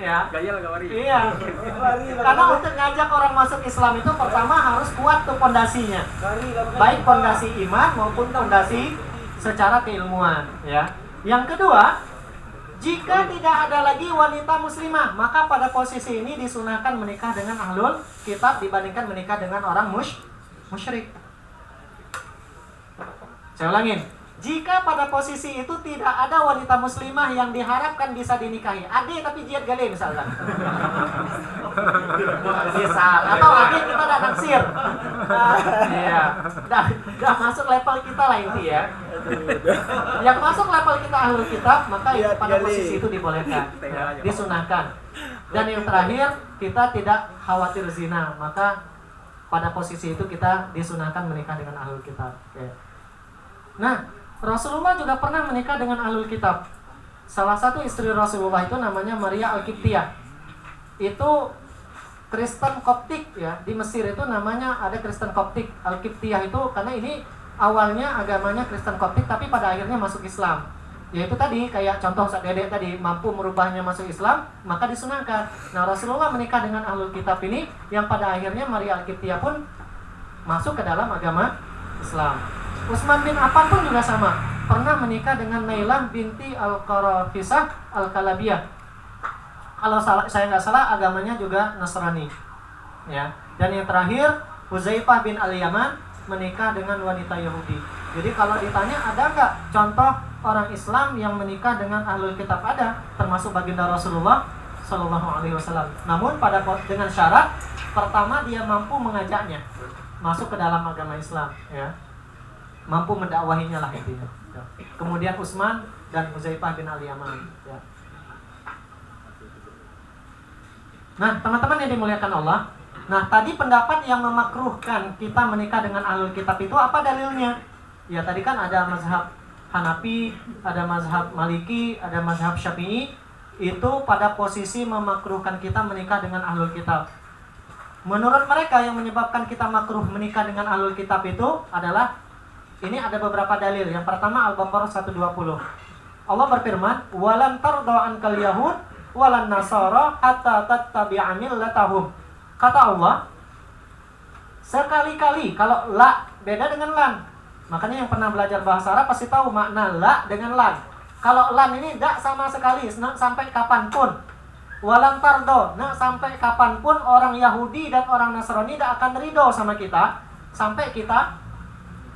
Ya. Gaya lah gawari. Iya. Karena untuk ngajak orang masuk Islam itu pertama harus kuat tuh pondasinya. Baik pondasi iman maupun pondasi secara keilmuan, ya. Yang kedua, jika tidak ada lagi wanita muslimah, maka pada posisi ini disunahkan menikah dengan ahlul kitab dibandingkan menikah dengan orang musyrik. Saya ulangin. Jika pada posisi itu tidak ada wanita muslimah yang diharapkan bisa dinikahi, adik tapi jihad gale misalkan. Misal, atau adik kita udah naksir. Iya, udah masuk level kita lah ini ya. Yang masuk level kita ahlul kitab, maka pada posisi itu dibolehkan, ya, disunahkan. Dan yang terakhir, kita tidak khawatir zina, maka pada posisi itu kita disunahkan menikah dengan ahlul kitab. Ya. Nah, Rasulullah juga pernah menikah dengan ahlul kitab. Salah satu istri Rasulullah itu namanya Maria Al-Qibtiyah. Itu Kristen Koptik ya. Di Mesir itu namanya ada Kristen Koptik. Al-Qibtiyah itu karena ini awalnya agamanya Kristen Koptik tapi pada akhirnya masuk Islam. Yaitu tadi kayak contoh Ustaz Dede tadi mampu merubahnya masuk Islam, maka disunahkan. Nah, Rasulullah menikah dengan ahlul kitab ini yang pada akhirnya Maria Al-Qibtiyah pun masuk ke dalam agama Islam. Utsman bin Affan pun juga sama, pernah menikah dengan Nailah binti Al-Qarafisah Al-Kalabiyah. Kalau saya nggak salah agamanya juga Nasrani. Ya. Dan yang terakhir, Huzaifah bin Al-Yaman menikah dengan wanita Yahudi. Jadi kalau ditanya ada nggak contoh orang Islam yang menikah dengan ahlul kitab, ada, termasuk baginda Rasulullah Shallallahu Alaihi Wasallam. Namun dengan syarat pertama dia mampu mengajaknya masuk ke dalam agama Islam, ya. Mampu mendakwahinya lah intinya. Ya. Kemudian Utsman dan Huzaifah bin Al-Yaman. Ya. Nah, teman-teman yang dimuliakan Allah. Nah, tadi pendapat yang memakruhkan kita menikah dengan ahlul kitab itu apa dalilnya? Ya, tadi kan ada mazhab Hanafi, ada mazhab Maliki, ada mazhab Syafi'i. Itu pada posisi memakruhkan kita menikah dengan ahlul kitab. Menurut mereka yang menyebabkan kita makruh menikah dengan ahlul kitab itu adalah ini ada beberapa dalil. Yang pertama Al-Baqarah 120. Allah berfirman, "Walan tarda ankal yahud walan nasara hatta tattabi'a millatahum." Kata Allah, sekali-kali kalau la beda dengan lan. Makanya yang pernah belajar bahasa Arab pasti tahu makna la dengan lan. Kalau lan ini tidak sama sekali, sampai kapanpun. Walan tardo, sampai kapanpun orang Yahudi dan orang Nasrani tidak akan ridho sama kita sampai kita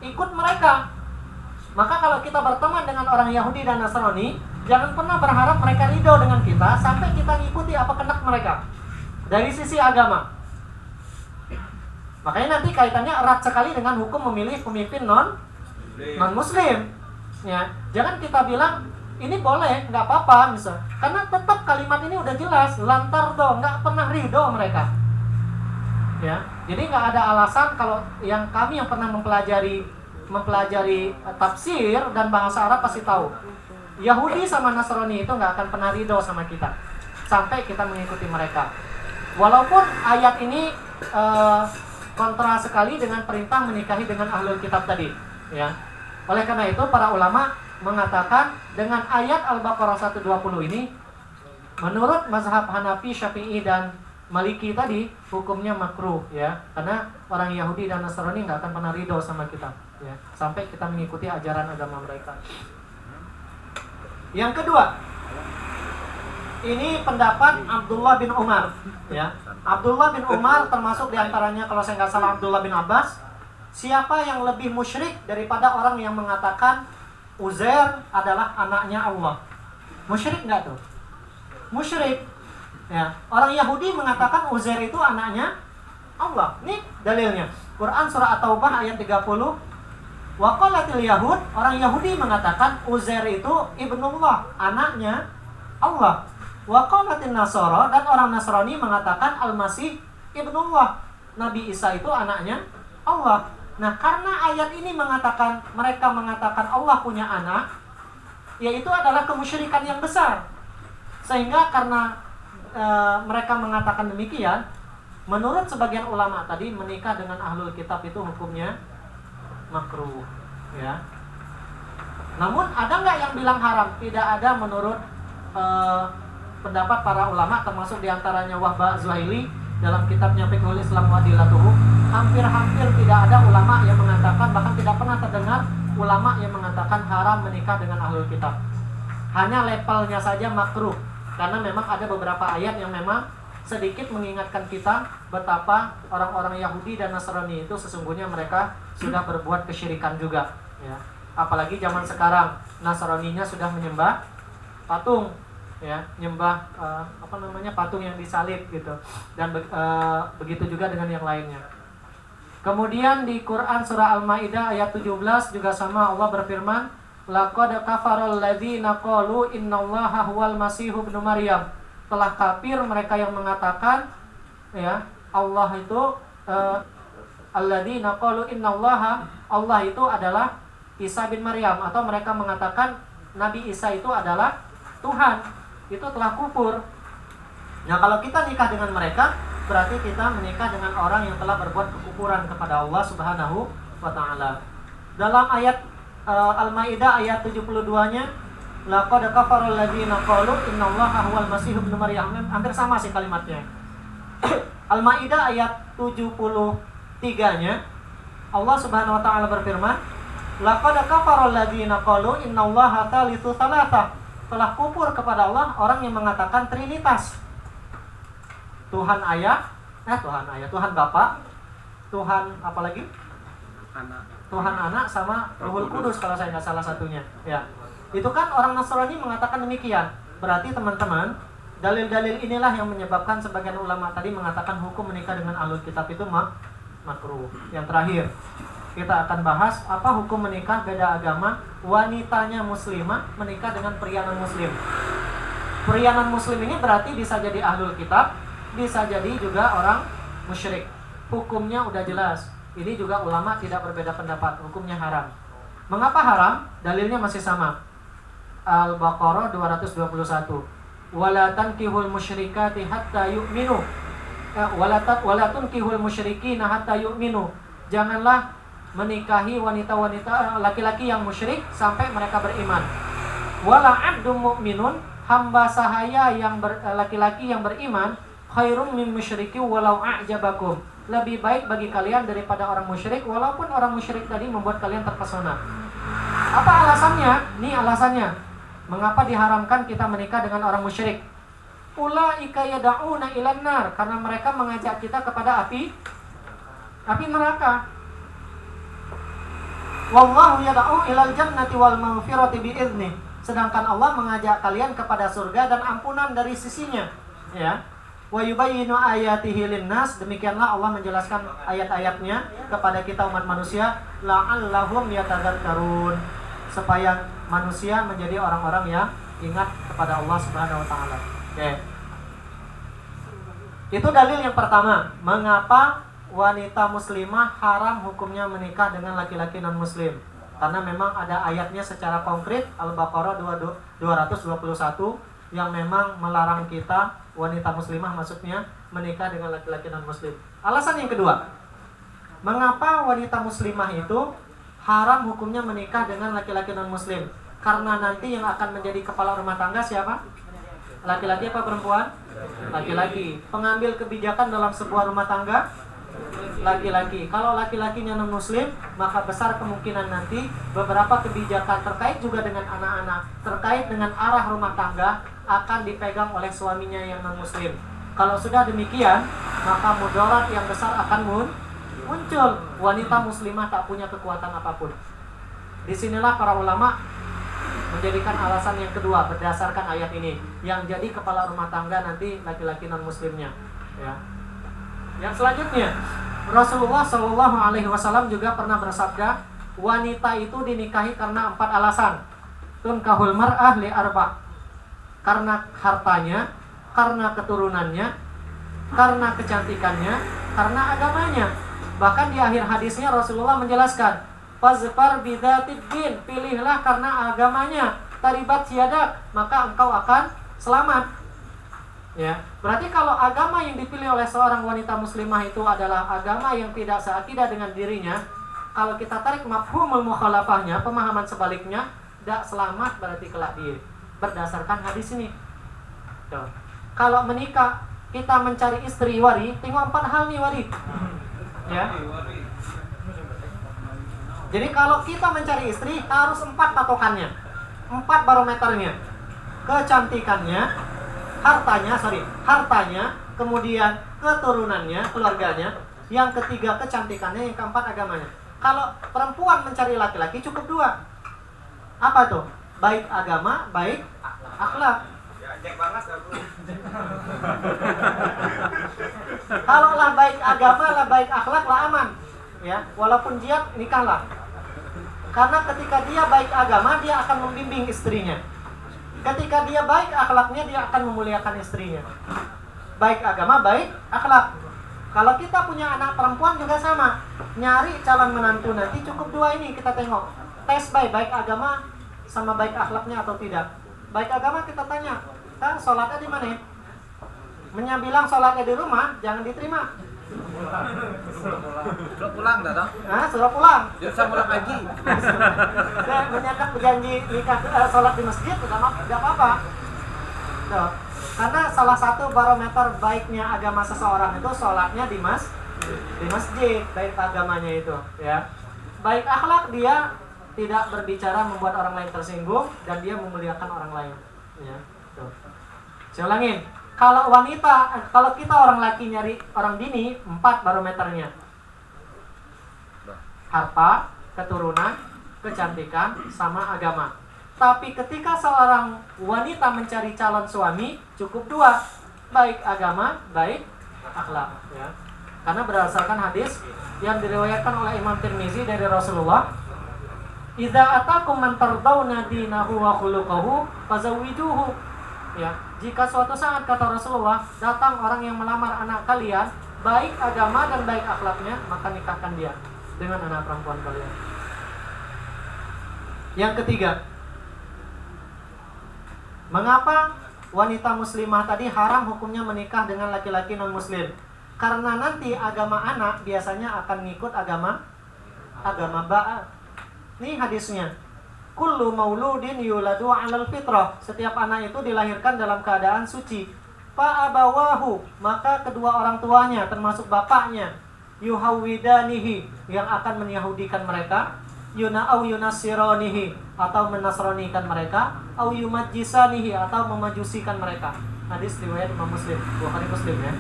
ikut mereka. Maka kalau kita berteman dengan orang Yahudi dan Nasrani, jangan pernah berharap mereka ridho dengan kita sampai kita ngikuti apa kehendak mereka dari sisi agama. Makanya nanti kaitannya erat sekali dengan hukum memilih pemimpin non muslim. Ya, jangan kita bilang ini boleh, nggak apa-apa misal. Karena tetap kalimat ini udah jelas, lantar do, nggak pernah ridho mereka. Ya, jadi nggak ada alasan kalau yang kami yang pernah mempelajari tafsir dan bahasa Arab pasti tahu. Yahudi sama Nasrani itu nggak akan pernah ridho sama kita sampai kita mengikuti mereka. Walaupun ayat ini kontra sekali dengan perintah menikahi dengan ahlul kitab tadi. Ya, oleh karena itu para ulama mengatakan dengan ayat Al-Baqarah 120 ini, menurut mazhab Hanafi, Syafi'i dan Maliki tadi hukumnya makruh, ya, karena orang Yahudi dan Nasrani nggak akan pernah ridho sama kita, ya, sampai kita mengikuti ajaran agama mereka. Yang kedua, ini pendapat Abdullah bin Umar, ya. Abdullah bin Umar termasuk diantaranya kalau saya nggak salah Abdullah bin Abbas. Siapa yang lebih musyrik daripada orang yang mengatakan Uzair adalah anaknya Allah? Musyrik nggak tuh? Musyrik. Ya, orang Yahudi mengatakan Uzair itu anaknya Allah. Ini dalilnya. Quran surah At-Taubah ayat 30. Wa qalatil yahud, orang Yahudi mengatakan Uzair itu ibnullah, anaknya Allah. Wa qalatin nasara, dan orang Nasrani mengatakan Al-Masih ibnullah, Nabi Isa itu anaknya Allah. Nah, karena ayat ini mereka mengatakan Allah punya anak, yaitu adalah kemusyrikan yang besar. Sehingga karena mereka mengatakan demikian, menurut sebagian ulama tadi menikah dengan ahlul kitab itu hukumnya makruh, ya. Namun ada nggak yang bilang haram? Tidak ada menurut pendapat para ulama, termasuk diantaranya Wahba Zuhaili dalam kitabnya Fiqhul Islam wa Adillatuhu. Hampir-hampir tidak ada ulama yang mengatakan, bahkan tidak pernah terdengar ulama yang mengatakan haram menikah dengan ahlul kitab. Hanya levelnya saja makruh, karena memang ada beberapa ayat yang memang sedikit mengingatkan kita betapa orang-orang Yahudi dan Nasrani itu sesungguhnya mereka sudah berbuat kesyirikan juga, ya. Apalagi zaman sekarang Nasraninya sudah menyembah patung, ya, nyembah patung yang disalib gitu, dan begitu juga dengan yang lainnya. Kemudian di Quran surah Al-Maidah ayat 17 juga sama, Allah berfirman, laqad kafaral ladzina qalu innallaha huwal masihu ibnu Maryam. Telah kafir mereka yang mengatakan, ya, Allah itu alladzina qalu innallaha, Allah itu adalah Isa bin Maryam, atau mereka mengatakan Nabi Isa itu adalah Tuhan. Itu telah kufur. Nah, kalau kita nikah dengan mereka, berarti kita menikah dengan orang yang telah berbuat kekufuran kepada Allah Subhanahu wa taala. Dalam ayat Al-Maidah ayat 72-nya, laqad kafara alladziina qalu innallaha huwal masiih ibnu Maryam. Hampir sama sih kalimatnya. Al-Maidah ayat 73-nya, Allah Subhanahu wa taala berfirman, laqad kafara alladziina qalu innallaha tsalitsu tsalatsa. Telah kufur kepada Allah orang yang mengatakan trinitas. Tuhan Ayah, Tuhan Bapa, Tuhan apa lagi? Tuhan Anak sama Ruhul Kudus kalau saya nggak salah satunya. Ya, itu kan orang Nasrani mengatakan demikian. Berarti teman-teman, dalil-dalil inilah yang menyebabkan sebagian ulama tadi mengatakan hukum menikah dengan ahlul kitab itu makruh. Yang terakhir, kita akan bahas apa hukum menikah beda agama, wanitanya muslimah menikah dengan pria non-muslim. Pria non-muslim ini berarti bisa jadi ahlul kitab, bisa jadi juga orang musyrik. Hukumnya udah jelas. Ini juga ulama tidak berbeda pendapat, hukumnya haram. Mengapa haram? Dalilnya masih sama. Al-Baqarah 221. Wala tankihul musyrikati hatta yu'minu. Wala tunkihul musyrikina hatta yu'minu. Janganlah menikahi wanita-wanita laki-laki yang musyrik sampai mereka beriman. Wala 'abdun mu'minun, hamba sahaya yang laki-laki yang beriman, khairum min musyriki walau a'jabakum. Lebih baik bagi kalian daripada orang musyrik, walaupun orang musyrik tadi membuat kalian terpesona. Apa alasannya? Nih alasannya. Mengapa diharamkan kita menikah dengan orang musyrik? Ulaika yad'una ilan nar, karena mereka mengajak kita kepada api neraka. Wallahu yad'u ilal jannati wal maghfirati bi'idznih. Sedangkan Allah mengajak kalian kepada surga dan ampunan dari sisinya, ya. Wa yubayyinu ayatihi linnas, demikianlah Allah menjelaskan ayat-ayatnya kepada kita umat manusia, la'allahum yatadzakkarun, supaya manusia menjadi orang-orang yang ingat kepada Allah Subhanahu wa taala. Oke. Itu dalil yang pertama, mengapa wanita muslimah haram hukumnya menikah dengan laki-laki non-muslim. Karena memang ada ayatnya secara konkret, Al-Baqarah 221 yang memang melarang kita wanita muslimah maksudnya menikah dengan laki-laki non-muslim. Alasan yang kedua, mengapa wanita muslimah itu haram hukumnya menikah dengan laki-laki non-muslim? Karena nanti yang akan menjadi kepala rumah tangga siapa? Laki-laki apa perempuan? Laki-laki. Pengambil kebijakan dalam sebuah rumah tangga? Laki-laki. Kalau laki-lakinya non-muslim, maka besar kemungkinan nanti beberapa kebijakan terkait juga dengan anak-anak, terkait dengan arah rumah tangga akan dipegang oleh suaminya yang non-muslim. Kalau sudah demikian, maka mudarat yang besar akan muncul. Wanita muslimah tak punya kekuatan apapun. Disinilah para ulama menjadikan alasan yang kedua berdasarkan ayat ini, yang jadi kepala rumah tangga nanti laki-laki non-muslimnya, ya. Yang selanjutnya, Rasulullah SAW juga pernah bersabda, wanita itu dinikahi karena 4 alasan. Tunkahul mar'ah li arba', karena hartanya, karena keturunannya, karena kecantikannya, karena agamanya. Bahkan di akhir hadisnya Rasulullah menjelaskan, fazfar bidzatid din, pilihlah karena agamanya, taribat siadak, maka engkau akan selamat. Ya, berarti kalau agama yang dipilih oleh seorang wanita muslimah itu adalah agama yang tidak seakidah dengan dirinya, kalau kita tarik mafhumul mukhalafahnya, pemahaman sebaliknya, tidak selamat berarti kelak dia. Berdasarkan hadis ini. Tuh. Kalau menikah kita mencari istri wari, tengok 4 hal nih wari. Ya. Jadi kalau kita mencari istri harus 4 patokannya, 4 barometernya. Kecantikannya, hartanya, kemudian keturunannya, keluarganya, yang ketiga kecantikannya, yang keempat agamanya. Kalau perempuan mencari laki-laki cukup 2. Apa tuh? Baik agama, baik akhlak. Kalau lah baik agama, lah baik akhlak, lah aman. Ya, walaupun jihad, nikahlah. Karena ketika dia baik agama, dia akan membimbing istrinya. Ketika dia baik akhlaknya, dia akan memuliakan istrinya. Baik agama, baik akhlak. Kalau kita punya anak perempuan juga sama. Nyari calon menantu nanti cukup 2 ini kita tengok. Tes baik agama sama baik akhlaknya atau tidak. Baik agama kita tanya, kan sholatnya di mana? Menyabilang sholatnya di rumah, jangan diterima. Suruh pulang dah dong. Nah, suruh pulang. Jangan pulang lagi. Menyatakan berjanji nikah sholat di masjid, tidak apa-apa. Tuh. Karena salah satu barometer baiknya agama seseorang itu sholatnya di masjid, baik agamanya itu, ya. Baik akhlak, dia tidak berbicara membuat orang lain tersinggung dan dia memuliakan orang lain, ya. Tuh. Saya ulangin. Kalau kita orang laki nyari orang bini, 4 barometernya. Harta, keturunan, kecantikan, sama agama. Tapi ketika seorang wanita mencari calon suami, cukup 2. Baik agama, baik akhlak, ya. Karena berdasarkan hadis yang diriwayatkan oleh Imam Tirmizi dari Rasulullah, "Idza atakum man tardawna dinahu wa khuluquhu fazawwijuhu." Ya, jika suatu saat kata Rasulullah datang orang yang melamar anak kalian, baik agama dan baik akhlaknya, maka nikahkan dia dengan anak perempuan kalian. Yang ketiga, mengapa wanita muslimah tadi haram hukumnya menikah dengan laki-laki non-muslim? Karena nanti agama anak biasanya akan ngikut agama ba'a. Ini hadisnya. Kullu mauludin yuladu 'alal fitrah. Setiap anak itu dilahirkan dalam keadaan suci. Fa abawahu, maka kedua orang tuanya termasuk bapaknya, yuhawwidanihi, yang akan menyahudikan mereka, yunasironihi, atau menasronikan mereka, au yumajjisanihi, atau memajusikan mereka. Hadis riwayat Imam Muslim, Bukhari Muslim, ya.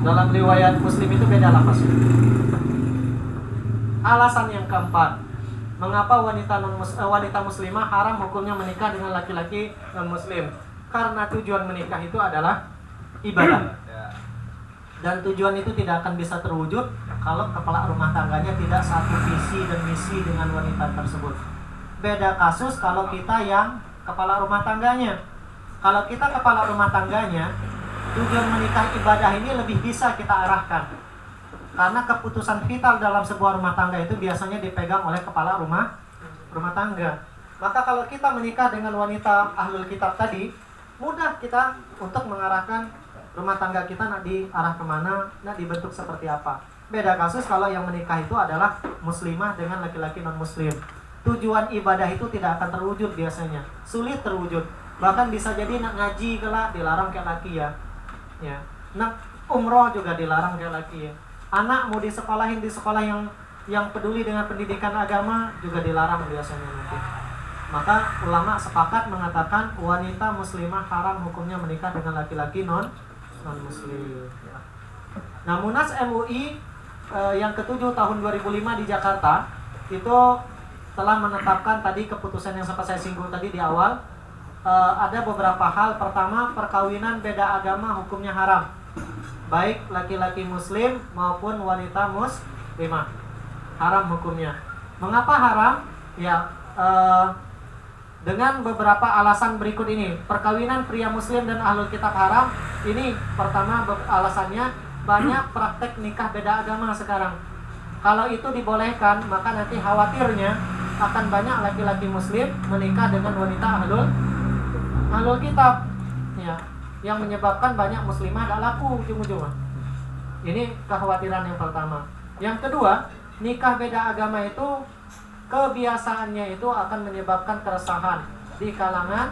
Dalam riwayat Muslim itu beda lafaznya. Alasan yang keempat, mengapa wanita muslimah haram hukumnya menikah dengan laki-laki non-muslim? Karena tujuan menikah itu adalah ibadah. Dan tujuan itu tidak akan bisa terwujud kalau kepala rumah tangganya tidak satu visi dan misi dengan wanita tersebut. Beda kasus kalau kita yang kepala rumah tangganya. Kalau kita kepala rumah tangganya, tujuan menikah ibadah ini lebih bisa kita arahkan. Karena keputusan vital dalam sebuah rumah tangga itu biasanya dipegang oleh kepala rumah tangga. Maka kalau kita menikah dengan wanita ahlul kitab tadi, mudah kita untuk mengarahkan rumah tangga kita nak diarah kemana, nak dibentuk seperti apa. Beda kasus kalau yang menikah itu adalah muslimah dengan laki-laki non-muslim. Tujuan ibadah itu tidak akan terwujud biasanya, sulit terwujud. Bahkan bisa jadi nak ngaji kelak dilarang kayak laki, ya. Nak umroh juga dilarang kayak laki, ya. Anak mau disekolahin di sekolah yang peduli dengan pendidikan agama juga dilarang biasanya nanti. Maka ulama sepakat mengatakan wanita muslimah haram hukumnya menikah dengan laki-laki non-muslim. Ya. Nah, Munas MUI yang ke-7 tahun 2005 di Jakarta itu telah menetapkan tadi keputusan yang sempat saya singgung tadi di awal. Ada beberapa hal. Pertama, perkawinan beda agama hukumnya haram, baik laki-laki muslim maupun wanita muslimah, haram hukumnya. Mengapa haram? Ya, dengan beberapa alasan berikut ini. Perkawinan pria muslim dan ahlul kitab haram. Ini pertama alasannya, banyak praktek nikah beda agama sekarang. Kalau itu dibolehkan, maka nanti khawatirnya akan banyak laki-laki muslim menikah dengan wanita ahlul kitab, ya, yang menyebabkan banyak muslimah tidak laku ujung-ujungnya. Ini kekhawatiran yang pertama. Yang kedua, nikah beda agama itu kebiasaannya itu akan menyebabkan keresahan di kalangan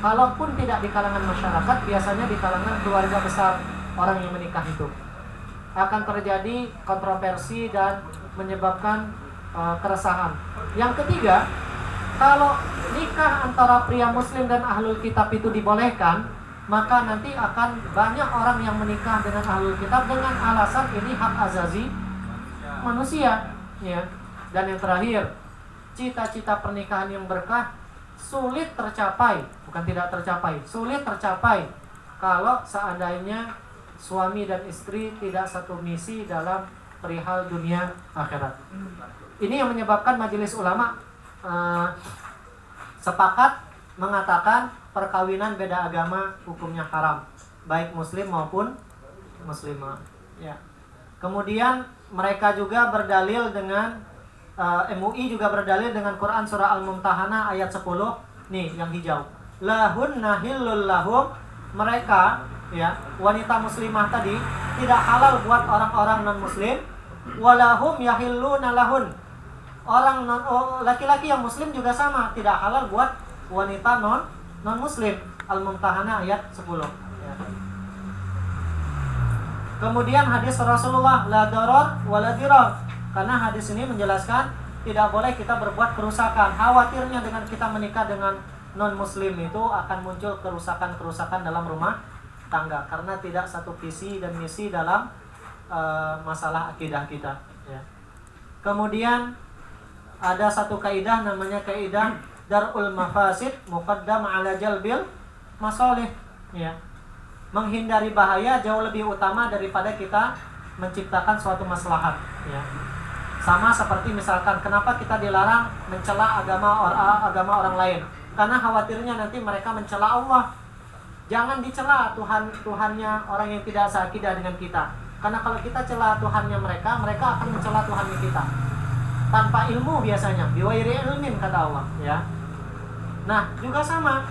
Kalaupun tidak di kalangan masyarakat, biasanya di kalangan keluarga besar orang yang menikah itu akan terjadi kontroversi dan menyebabkan keresahan. Yang ketiga, kalau nikah antara pria muslim dan ahlul kitab itu dibolehkan, maka nanti akan banyak orang yang menikah dengan ahlul kitab dengan alasan ini hak azazi manusia, ya. Dan yang terakhir, cita-cita pernikahan yang berkah sulit tercapai, bukan tidak tercapai, sulit tercapai kalau seandainya suami dan istri tidak satu misi dalam perihal dunia akhirat. Ini yang menyebabkan majelis ulama sepakat mengatakan perkawinan beda agama hukumnya haram, baik muslim maupun muslimah, ya. Kemudian mereka juga berdalil dengan MUI juga berdalil dengan Quran surah Al-Mumtahanah ayat 10. Nih yang hijau. Lahunna hillul lahum, mereka, ya, wanita muslimah tadi tidak halal buat orang-orang non-muslim, walahum yahilluna lahun. Orang laki-laki yang muslim juga sama, tidak halal buat wanita non-muslim. Al-Mumtahanah ayat 10, ya. Kemudian hadis Rasulullah la darar wala dirar. Karena hadis ini menjelaskan tidak boleh kita berbuat kerusakan. Khawatirnya dengan kita menikah dengan non-muslim itu akan muncul kerusakan-kerusakan dalam rumah tangga karena tidak satu visi dan misi dalam masalah akidah kita, ya. Kemudian ada satu kaidah namanya kaidah darul mafasid muqaddam ala jalbil masalih, ya. Menghindari bahaya jauh lebih utama daripada kita menciptakan suatu maslahat, ya. Sama seperti misalkan kenapa kita dilarang mencela agama orang lain? Karena khawatirnya nanti mereka mencela Allah. Jangan dicela Tuhannya orang yang tidak seakidah dengan kita. Karena kalau kita cela Tuhannya mereka akan mencela Tuhannya kita. Tanpa ilmu biasanya, biwairi ilmin kata Allah, ya. Nah, juga sama.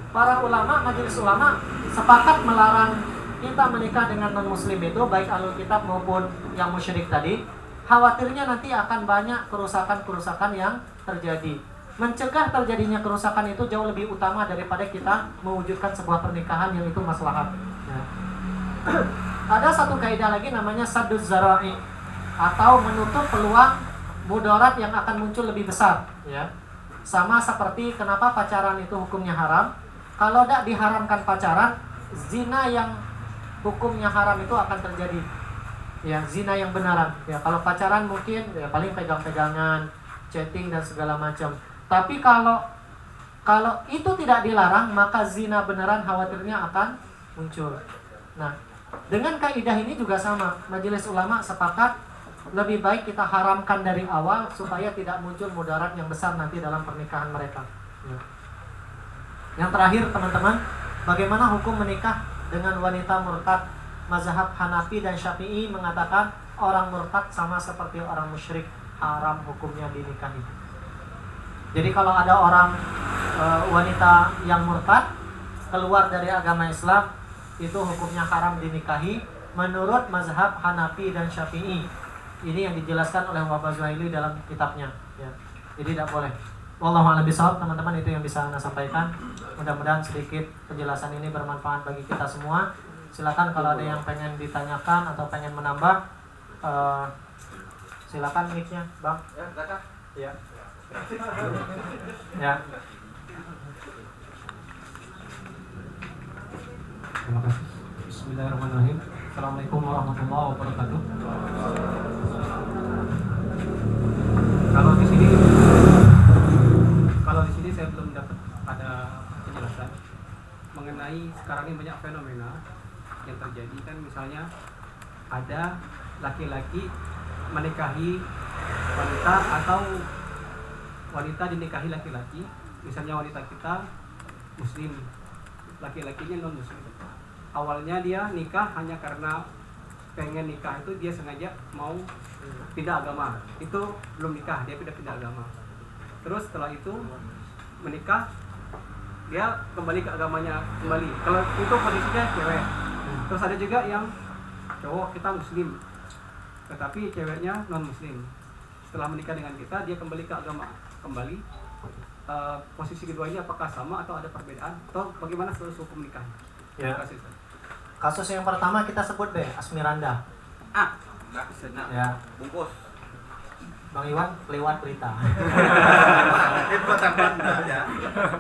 Para ulama, majelis ulama sepakat melarang kita menikah dengan non-muslim itu baik ahlul kitab maupun yang musyrik tadi. Khawatirnya nanti akan banyak kerusakan-kerusakan yang terjadi. Mencegah terjadinya kerusakan itu jauh lebih utama daripada kita mewujudkan sebuah pernikahan yang itu maslahat, ya. Ada satu kaidah lagi namanya sadduz zara'i, atau menutup peluang mudarat yang akan muncul lebih besar, ya. Sama seperti kenapa pacaran itu hukumnya haram. Kalau tidak diharamkan pacaran, zina yang hukumnya haram itu akan terjadi, ya, zina yang benaran, ya. Kalau pacaran mungkin ya paling pegang-pegangan, chatting dan segala macam. Tapi kalau itu tidak dilarang, maka zina beneran khawatirnya akan muncul. Nah, dengan kaidah ini juga sama. Majelis ulama sepakat lebih baik kita haramkan dari awal supaya tidak muncul mudarat yang besar nanti dalam pernikahan mereka, ya. Yang terakhir teman-teman, bagaimana hukum menikah dengan wanita murtad? Mazhab Hanafi dan Syafi'i mengatakan orang murtad sama seperti orang musyrik, haram hukumnya dinikahi. Jadi kalau ada orang wanita yang murtad keluar dari agama Islam, itu hukumnya haram dinikahi menurut mazhab Hanafi dan Syafi'i. Ini yang dijelaskan oleh Wahbah Zuhaili dalam kitabnya, ya. Jadi tidak boleh. Wallahu a'lam bishawab, teman-teman, itu yang bisa Anda sampaikan. Mudah-mudahan sedikit penjelasan ini bermanfaat bagi kita semua. Silakan kalau ada yang pengen ditanyakan atau pengen menambah, silakan mic-nya, Bang. Ya, silakan. Ya. Ya. Terima kasih. Bismillahirrahmanirrahim. Assalamualaikum warahmatullahi wabarakatuh. Kalau di sini saya belum dapat ada penjelasan mengenai sekarang ini banyak fenomena yang terjadi, kan misalnya ada laki-laki menikahi wanita atau wanita dinikahi laki-laki. Misalnya wanita kita muslim, laki-lakinya non muslim. Awalnya dia nikah hanya karena pengen nikah, itu dia sengaja mau pindah agama, itu belum nikah, dia pindah agama. Terus setelah itu menikah, dia kembali ke agamanya kembali. Kalau itu kondisinya cewek. Terus ada juga yang cowok, kita muslim tetapi ceweknya non muslim. Setelah menikah dengan kita, dia kembali ke agama kembali posisi kedua ini apakah sama atau ada perbedaan atau bagaimana status hukum nikah? Ya. Terima kasih, Ustaz. Kasus yang pertama kita sebut deh, Asmiranda. Ya. Bungkus. Bang Iwan lewat berita. Itu tanda ya.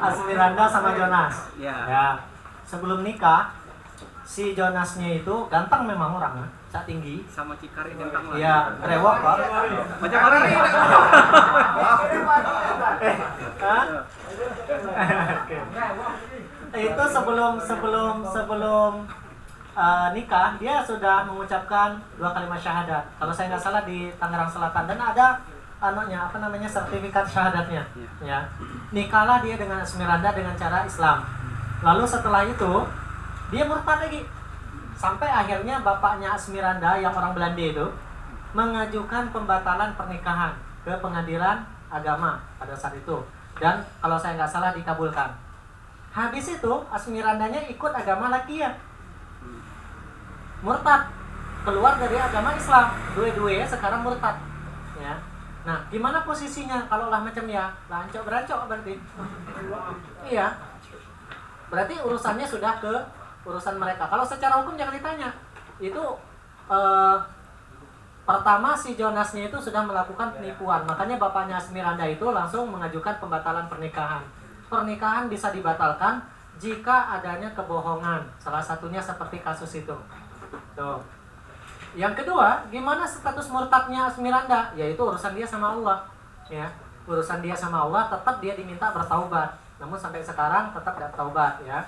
Asmiranda sama Jonas. Ya. Ya. Sebelum nikah, si Jonasnya itu ganteng memang orangnya, sak tinggi. Sama Cikari tentang lah. Iya, rewok kok. Macam mana nih? Hah? Oke. Itu sebelum nikah dia sudah mengucapkan 2 kalimat syahadat. Kalau saya nggak salah di Tangerang Selatan dan ada sertifikat syahadatnya. Ya. Nikahlah dia dengan Asmiranda dengan cara Islam. Lalu setelah itu dia murtad lagi. Sampai akhirnya bapaknya Asmiranda yang orang Belanda itu mengajukan pembatalan pernikahan ke pengadilan agama pada saat itu. Dan kalau saya nggak salah dikabulkan. Habis itu Asmirandanya ikut agama laki ya. Murtad. Keluar dari agama Islam. Dua-duanya sekarang murtad. Ya. Nah, gimana posisinya kalau lah macam ya? Lancok-berancok berarti. Iya. Berarti urusannya sudah ke urusan mereka. Kalau secara hukum jangan ditanya. Itu pertama si Jonasnya itu sudah melakukan penipuan. Makanya bapaknya Asmiranda itu langsung mengajukan pembatalan pernikahan. Pernikahan bisa dibatalkan jika adanya kebohongan. Salah satunya seperti kasus itu. Tuh. Yang kedua, gimana status murtadnya Asmiranda? Yaitu urusan dia sama Allah. Ya. Urusan dia sama Allah, tetap dia diminta bertaubat. Namun sampai sekarang tetap tidak taubat ya.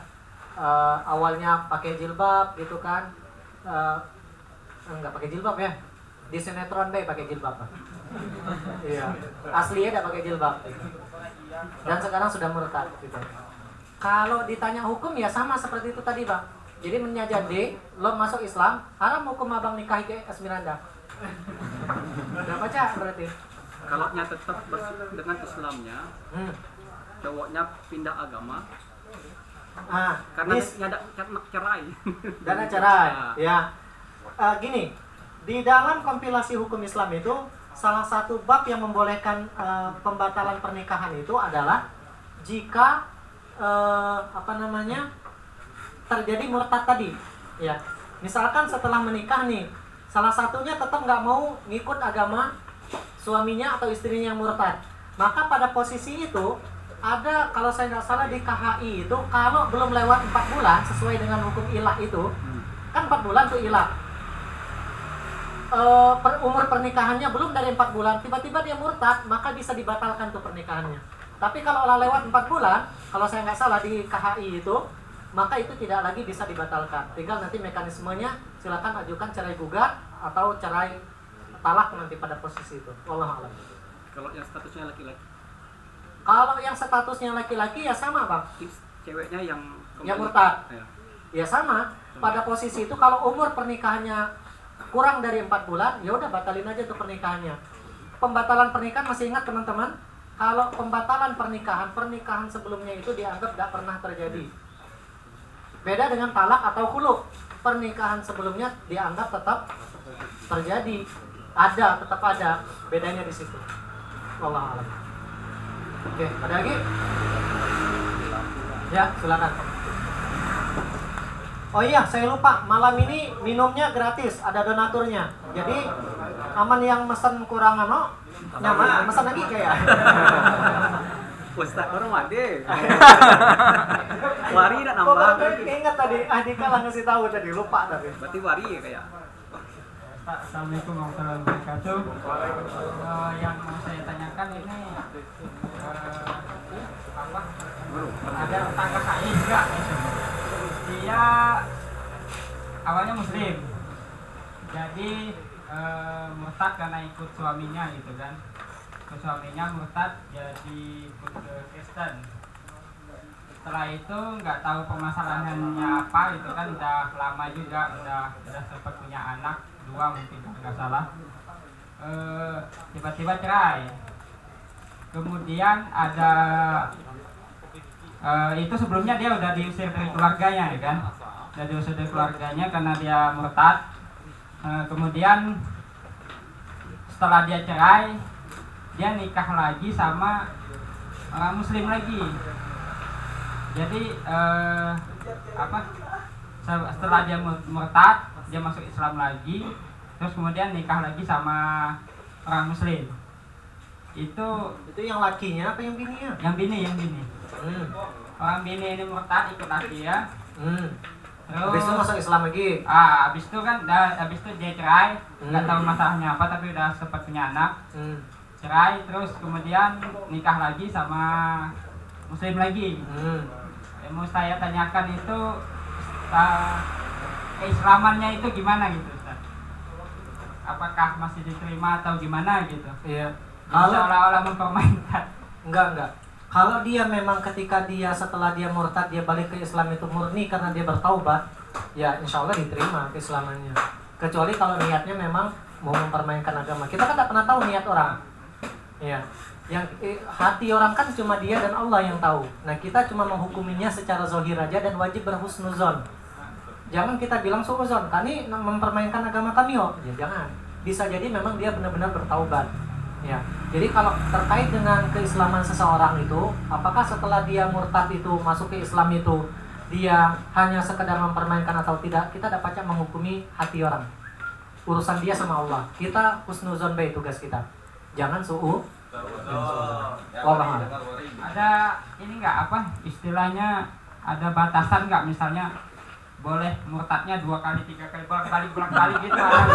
Awalnya pakai jilbab gitu kan. Enggak pakai jilbab ya. Di sinetron deh pakai jilbab. Iya. Aslinya tidak pakai jilbab. Dan sekarang sudah murtad gitu. Kalau ditanya hukum ya sama seperti itu tadi, Bang. Jadi menyajadi lo masuk Islam, haram hukum abang nikahi ke Asmiranda. Udah baca berarti. Kalau nya tetap dengan Islamnya, cowoknya pindah agama. Karena ada cerai. Dana cerai. Ya. Gini, di dalam kompilasi hukum Islam itu salah satu bab yang membolehkan pembatalan pernikahan itu adalah jika terjadi murtad tadi. Ya. Misalkan setelah menikah nih, salah satunya tetap nggak mau ngikut agama suaminya atau istrinya yang murtad. Maka pada posisi itu ada, kalau saya nggak salah di KHI itu, kalau belum lewat 4 bulan sesuai dengan hukum ilah itu, kan 4 bulan tuh ilah. Umur pernikahannya belum dari 4 bulan, tiba-tiba dia murtad, maka bisa dibatalkan tuh pernikahannya. Tapi kalau lewat 4 bulan, kalau saya nggak salah di KHI itu, maka itu tidak lagi bisa dibatalkan. Tinggal nanti mekanismenya silakan ajukan cerai gugat atau cerai talak nanti pada posisi itu. Wallahu a'lam. Kalau yang statusnya laki-laki? Kalau yang statusnya laki-laki ya sama, Bang. Ceweknya yang murtad. Ya sama. Pada posisi itu kalau umur pernikahannya kurang dari 4 bulan, ya udah batalin aja tuh pernikahannya. Pembatalan pernikahan masih ingat teman-teman? Kalau pembatalan pernikahan sebelumnya itu dianggap tidak pernah terjadi. Beda dengan talak atau khulu. Pernikahan sebelumnya dianggap tetap terjadi. Tetap ada. Bedanya di situ. Wallahu a'lam. Oke, ada lagi? Ya, silakan. Oh iya, saya lupa. Malam ini minumnya gratis, ada donaturnya. Jadi aman yang mesen kurang nyaman, mesen lagi kayak. Ustaz orang made. Wari nak nambah. Ingat tadi Adika lah ngasih tahu tadi, lupa tadi. Berarti wari ya kayak. Assalamualaikum warahmatullahi wabarakatuh. Yang mau saya tanyakan ini ada tetangga saya juga. Dia awalnya Muslim, jadi murtad karena ikut suaminya gitu kan. Suaminya murtad jadi ikut ke Kristen. Setelah itu nggak tahu permasalahannya apa itu kan, udah lama juga, udah sempat punya anak 2 mungkin nggak salah. Tiba-tiba cerai. Kemudian ada itu sebelumnya dia udah diusir dari keluarganya ya kan, udah diusir dari keluarganya karena dia murtad. Kemudian setelah dia cerai, dia nikah lagi sama orang muslim lagi. Jadi setelah dia murtad, dia masuk Islam lagi, terus kemudian nikah lagi sama orang muslim. Itu yang lakinya apa yang bininya? Yang bini. Orang bini ini murtad ikut laki ya. Terus Habis itu masuk Islam lagi. habis itu kan habis itu dia cerai, nggak tahu masalahnya apa, tapi udah sempat punya anak. Cerai, terus kemudian nikah lagi sama muslim lagi. Yang mau saya tanyakan itu keislamannya itu gimana gitu, Ustaz? Apakah masih diterima atau gimana gitu? Iya. Seolah-olah mempermainkan. Enggak. Kalau dia memang ketika dia setelah dia murtad dia balik ke Islam itu murni karena dia bertaubat, ya insya Allah diterima keislamannya. Kecuali kalau niatnya memang mau mempermainkan agama. Kita kan tidak pernah tahu niat orang. Ya. Yang hati orang kan cuma dia dan Allah yang tahu. Nah kita cuma menghukuminya secara zahir aja dan wajib berhusnuzon. Jangan kita bilang suuzon, kami mempermainkan agama kami ya jangan. Bisa jadi memang dia benar-benar bertaubat. Ya. Jadi kalau terkait dengan keislaman seseorang itu, apakah setelah dia murtad itu masuk ke Islam itu dia hanya sekedar mempermainkan atau tidak, kita dapatnya menghukumi hati orang. Urusan dia sama Allah. Kita husnuzon baik tugas kita. Jangan su'u. Ada ini nggak istilahnya ada batasan nggak, misalnya boleh murtadnya 2 kali 3 kali bolak-balik gitu ada.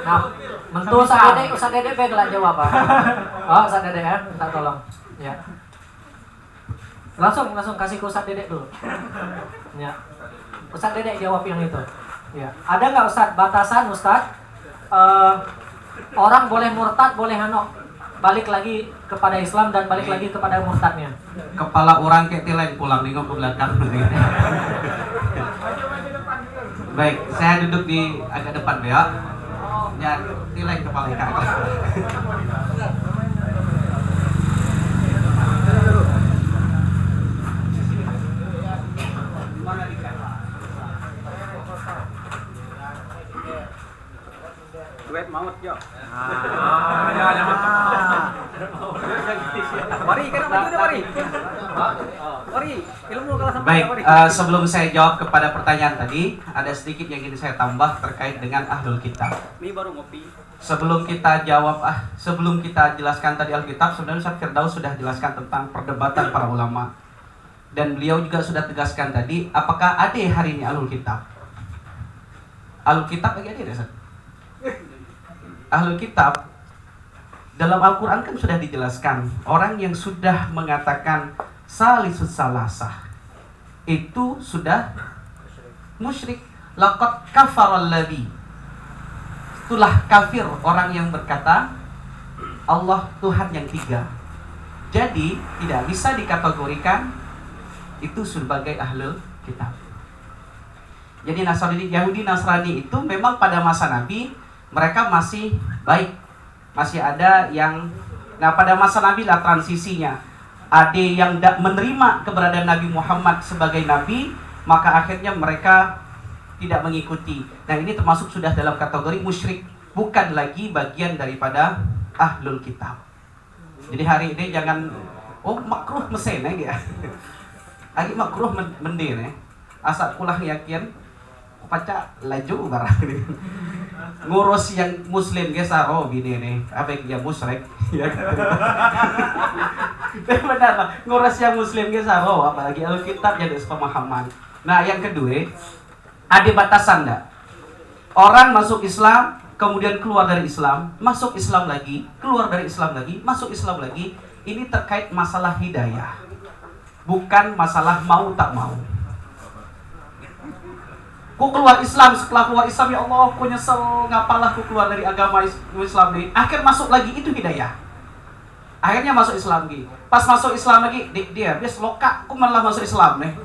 Nah, mentu Ustaz Dede baiklah jawab apa? Oh, Ustaz Dede ya, minta tolong. Ya. Langsung kasih ke Ustaz Dede dulu. Ya. Ustaz Dede jawab yang itu. Ya. Ada nggak Ustaz batasan Ustaz? Orang boleh murtad, boleh balik lagi kepada Islam dan balik lagi kepada murtadnya. Kepala orang kayak tileng pulang nengok ke belakang. Baik, saya duduk di agak depan ya. Ya, tileng kepala ikan. Duet maut yo. Mari, ilmu kalau sampai Baik, sebelum saya jawab kepada pertanyaan tadi, ada sedikit yang ingin saya tambah terkait dengan Ahlul Kitab. Ini baru ngopi. Sebelum kita jelaskan tadi Alkitab, sebenarnya Ustaz Firdaus sudah jelaskan tentang perdebatan para ulama. Dan beliau juga sudah tegaskan tadi, apakah ada hari ini Ahlul Kitab? Ahlul Kitab lagi ada ya, Ustaz? Ahlul Kitab dalam Al-Quran kan sudah dijelaskan, orang yang sudah mengatakan salisus salasah itu sudah musyrik. Laqad kafaral ladzi, itulah kafir orang yang berkata Allah Tuhan yang 3. Jadi tidak bisa dikategorikan itu sebagai Ahlul Kitab. Jadi Yahudi Nasrani itu memang pada masa Nabi mereka masih baik, masih ada yang, pada masa Nabi lah transisinya, ada yang tidak menerima keberadaan Nabi Muhammad sebagai Nabi, maka akhirnya mereka tidak mengikuti. Nah ini termasuk sudah dalam kategori musyrik, bukan lagi bagian daripada Ahlul Kitab. Jadi hari ini jangan, makruh mesin ya, lagi makruh mendin asal pulang yakin, paca laju barang ini. Ngurus yang muslim gesar gini nih apa yang musyrik ya benar lah, ngurus yang muslim gesar apalagi Alkitab jadi sepemahaman. Nah yang kedua, ada batasan enggak? Orang masuk Islam kemudian keluar dari Islam, masuk Islam lagi, keluar dari Islam lagi, masuk Islam lagi. Ini terkait masalah hidayah, bukan masalah mau tak mau. Ku keluar Islam, setelah keluar Islam ya Allah, ku nyesel ngapalah ku keluar dari agama Islam ini. Akhir masuk lagi itu hidayah. Akhirnya masuk Islam lagi. Pas masuk Islam lagi, dia bias lokak, ku malah masuk Islam nih.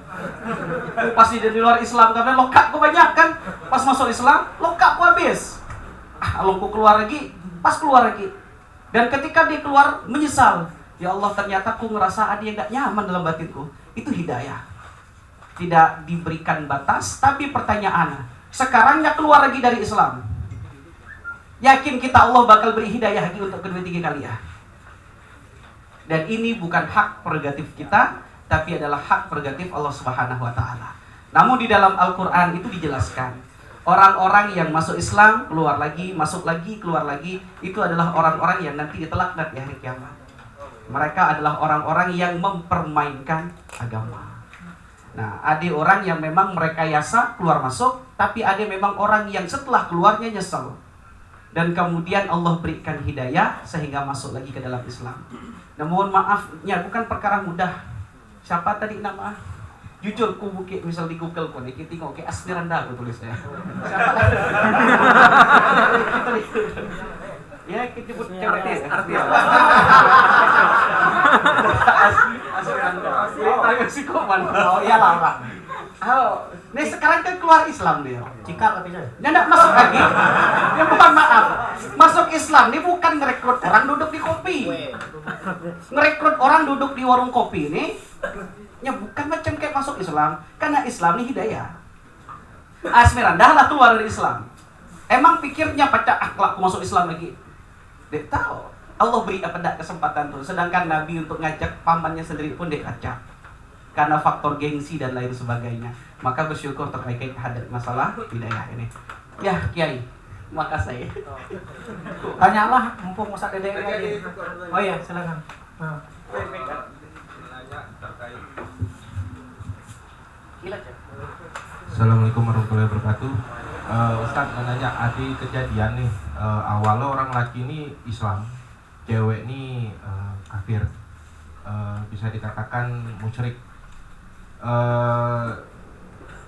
Ku pasti dari luar Islam karena lokak ku banyak kan. Pas masuk Islam, lokak ku habis. Kalau ku keluar lagi, pas keluar lagi. Dan ketika dia keluar menyesal, ya Allah ternyata ku ngerasa ada yang gak nyaman dalam batinku. Itu hidayah. Tidak diberikan batas, tapi pertanyaan, sekarangnya keluar lagi dari Islam, yakin kita Allah bakal beri hidayah lagi untuk kedua tiga kali ya? Dan ini bukan hak prerogatif kita, tapi adalah hak prerogatif Allah Subhanahu wa taala. Namun di dalam Al-Qur'an itu dijelaskan, orang-orang yang masuk Islam, keluar lagi, masuk lagi, keluar lagi, itu adalah orang-orang yang nanti ditelaknat di hari kiamat. Mereka adalah orang-orang yang mempermainkan agama. Nah, ada orang yang memang merekayasa keluar masuk, tapi ada memang orang yang setelah keluarnya nyesel. Dan kemudian Allah berikan hidayah sehingga masuk lagi ke dalam Islam. Nah, mohon maafnya bukan perkara mudah. Siapa tadi nama? Jujur, ku bukit misal di Google ku nih, kita tengok ke Asmiranda aku tulisnya. Siapa? Ya, kita sebut cewek arti apa? Asmiranda. Oh, si Koman. Oh iyalah Pak. Oh, nih sekarang kan keluar Islam dia. Cikar katanya. Dia enggak masuk lagi. Ya mohon maaf. Masuk Islam ini bukan ngerekrut orang duduk di kopi. Ngerekrut orang duduk di warung kopi ini. Ya bukan macam kayak masuk Islam. Karena Islam ini hidayah. Asmiranda lah keluar dari Islam. Emang pikirnya pecah akhlak masuk Islam lagi. Dia tahu. Allah beri apa enggak kesempatan tuh. Sedangkan Nabi untuk ngajak pamannya sendiri pun dia kacak. Karena faktor gengsi dan lain sebagainya. Maka bersyukur terkait hadir masalah hidayah ini. Ya Kiai, makasih. Tanyalah mumpung masa Dede lagi. Oh iya, silakan. Nah. Assalamualaikum warahmatullahi wabarakatuh. Ustadz menanya, ada kejadian nih, awalnya orang laki ini Islam, cewek ini kafir, bisa dikatakan musyrik.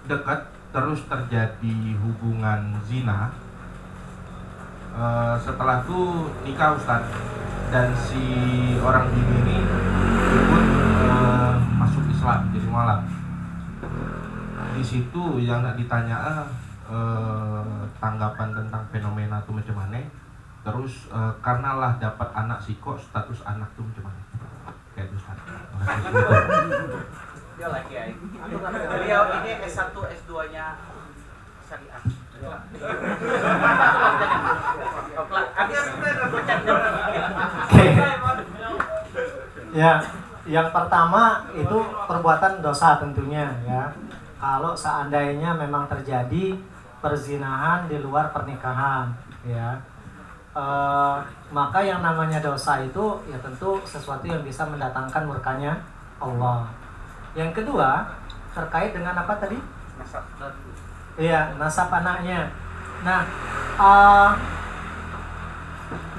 Dekat terus terjadi hubungan zina. Setelah itu nikah Ustadz, dan si orang bini ini ikut masuk Islam jadi mualaf. Di situ yang nak ditanya tanggapan tentang fenomena itu macam mana. Terus karena lah dapat anak siko, status anak itu macam mana? Kayak itu Ustaz. Dia lagi ya. Beliau ini S1 S2-nya syariah. Ya, yang pertama itu perbuatan dosa tentunya ya. Kalau seandainya memang terjadi perzinahan di luar pernikahan ya, maka yang namanya dosa itu ya tentu sesuatu yang bisa mendatangkan murkanya Allah. Yang kedua terkait dengan apa tadi? Iya, nasab anaknya. Nah,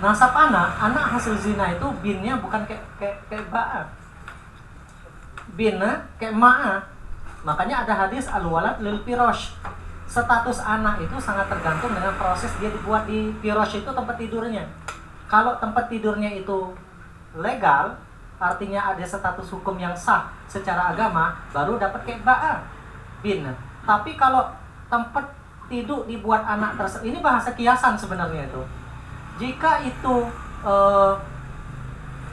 nasab anak hasil zina itu binnya bukan kayak ba'a. Binnya kayak ma'a. Makanya ada hadis al-walad lil firash. Status anak itu sangat tergantung dengan proses dia dibuat di firash itu tempat tidurnya. Kalau tempat tidurnya itu legal, artinya ada status hukum yang sah secara agama, baru dapat kayak ba'a bin. Tapi kalau tempat tidur dibuat anak tersebut, ini bahasa kiasan sebenarnya itu. Jika itu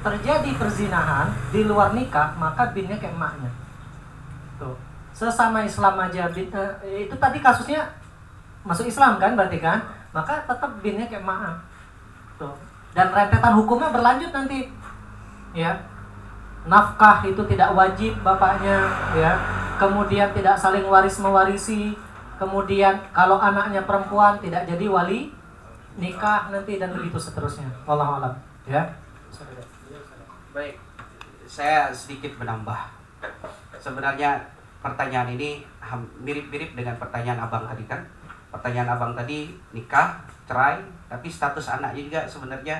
terjadi perzinahan di luar nikah, maka binnya kayak emaknya. Tuh. Sesama Islam aja itu tadi kasusnya masuk Islam kan berarti kan? Maka tetap binnya kayak emak. Tuh. Dan rentetan hukumnya berlanjut nanti. Ya. Nafkah itu tidak wajib bapaknya, ya. Kemudian tidak saling waris mewarisi. Kemudian kalau anaknya perempuan tidak jadi wali nikah nanti dan begitu seterusnya. Wallahu a'lam, ya. Baik, saya sedikit menambah. Sebenarnya pertanyaan ini mirip-mirip dengan pertanyaan abang tadi kan. Pertanyaan abang tadi nikah, cerai, tapi status anaknya juga sebenarnya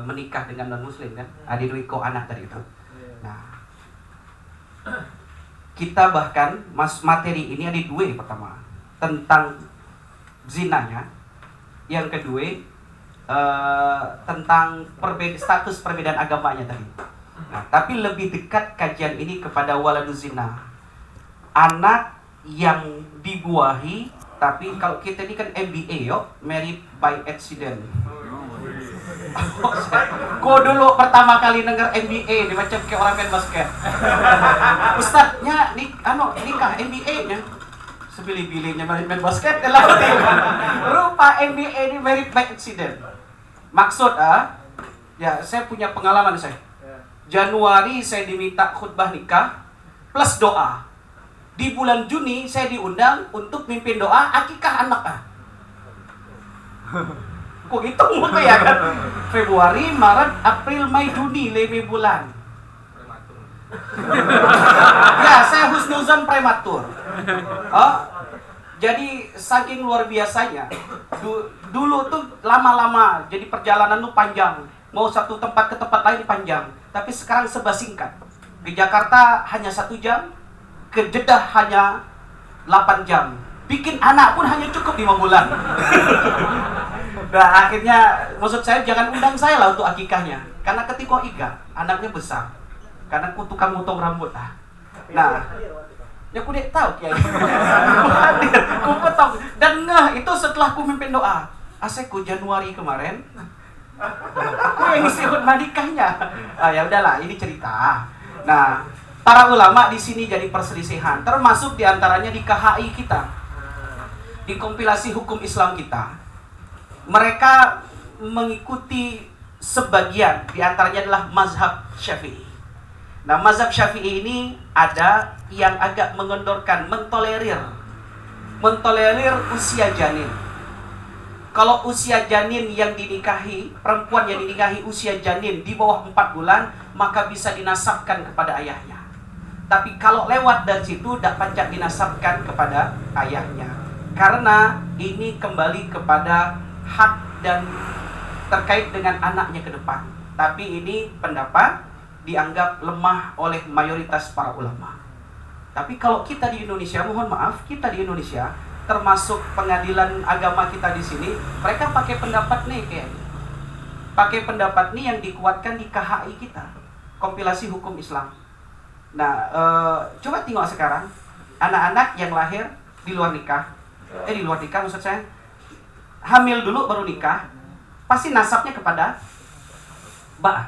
menikah dengan non-muslim kan. Adiduiko anak tadi itu. Nah, kita bahkan materi ini ada dua. Pertama tentang zinanya, yang kedua tentang status perbedaan agamanya tadi. Nah, tapi lebih dekat kajian ini kepada waladuz zina, anak yang dibuahi. Tapi kalau kita ini kan MBA married by accident. Kok dulu pertama kali denger MBA ini macam kayak orang main basket. Ustadznya nikah MBA-nya sebili-bilinya main basket dalam rupa MBA ini married by accident. Maksud ya saya punya pengalaman saya. Januari saya diminta khutbah nikah plus doa. Di bulan Juni saya diundang untuk mimpin doa akikah anak. Kok hitung gitu ya kan? Februari, Maret, April, Mei, Juni 5 bulan. Ya, saya husnuzon prematur. Oh, jadi saking luar biasanya. Dulu tuh lama-lama, jadi perjalanan tuh panjang. Mau satu tempat ke tempat lain panjang. Tapi sekarang serba singkat. Di Jakarta hanya 1 jam, ke Jeddah hanya 8 jam. Bikin anak pun hanya cukup 5 bulan. Nah, akhirnya maksud saya jangan undang saya lah untuk akikahnya. Karena ketika iga, anaknya besar. Karena aku tukang motong rambut. Nah, ya aku tidak tahu kiai. Aku potong dan ngeh itu setelah aku mimpin doa. Aseku Januari kemarin. Aku yang isi khutbah nikahnya. Ya udahlah, ini cerita. Nah, para ulama di sini jadi perselisihan, termasuk diantaranya di KHI kita, di kompilasi hukum Islam kita. Mereka mengikuti sebagian, diantaranya adalah mazhab Syafi'i. Nah, mazhab Syafi'i ini ada yang agak mengendorkan, mentolerir usia janin. Kalau usia janin yang dinikahi, perempuan yang dinikahi usia janin di bawah 4 bulan, maka bisa dinasabkan kepada ayahnya. Tapi kalau lewat dari situ, tidak pacak dinasabkan kepada ayahnya. Karena ini kembali kepada hak dan terkait dengan anaknya ke depan. Tapi ini pendapat dianggap lemah oleh mayoritas para ulama. Tapi kalau kita di Indonesia, mohon maaf, kita di Indonesia, termasuk pengadilan agama kita di sini, mereka pakai pendapat nih kayaknya. Pakai pendapat nih yang dikuatkan di KHI kita, kompilasi hukum Islam. Nah, coba tengok sekarang anak-anak yang lahir di luar nikah, maksud saya, hamil dulu baru nikah, pasti nasabnya kepada Mbak.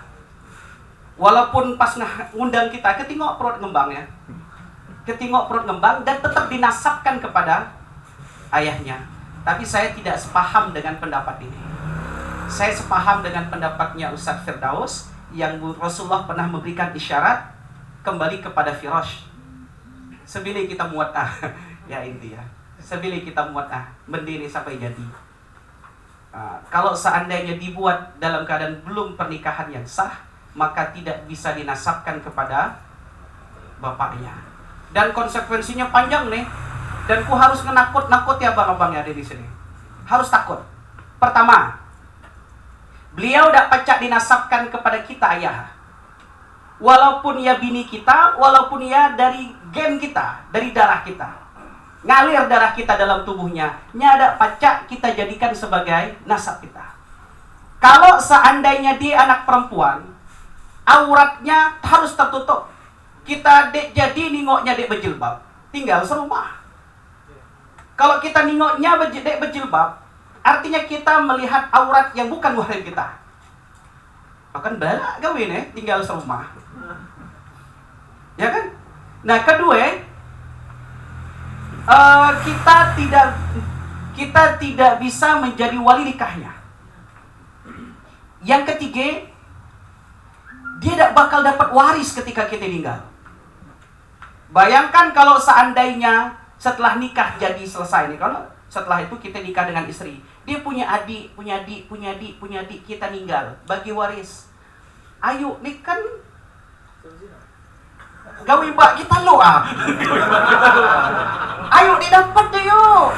Walaupun pas ngundang kita, ketingok perut ngembang ya, ketingok perut ngembang dan tetap dinasabkan kepada ayahnya. Tapi saya tidak sepaham dengan pendapat ini. Saya sepaham dengan pendapatnya Ustadz Firdaus yang Rasulullah pernah memberikan isyarat kembali kepada firash. Sebili kita muatah, ya inti ya. Sebili kita muatah, mendiri sampai jadi. Kalau seandainya dibuat dalam keadaan belum pernikahan yang sah, maka tidak bisa dinasabkan kepada bapaknya. Dan konsekuensinya panjang nih. Dan ku harus nakut ya abang-abang yang ada di sini. Harus takut. Pertama, beliau tidak pacak dinasabkan kepada kita ayah. Walaupun ia bini kita, walaupun ia dari gen kita, dari darah kita. Ngalir darah kita dalam tubuhnya, nyada pacak kita jadikan sebagai nasab kita. Kalau seandainya dia anak perempuan, auratnya harus tertutup. Kita dek jadi ningoknya dek berjilbab, tinggal serumah. Kalau kita ningoknya dek berjilbab, artinya kita melihat aurat yang bukan mahram kita. Bahkan balak kawin tinggal serumah. Ya kan? Nah, kedua, kita tidak bisa menjadi wali nikahnya. Yang ketiga, dia tidak bakal dapat waris ketika kita meninggal. Bayangkan kalau seandainya setelah nikah jadi selesai nih, kalau setelah itu kita nikah dengan istri, dia punya adik, kita meninggal, bagi waris. Ayo, nih kan gawe mbak kita lo Ayo didapat deh yuk.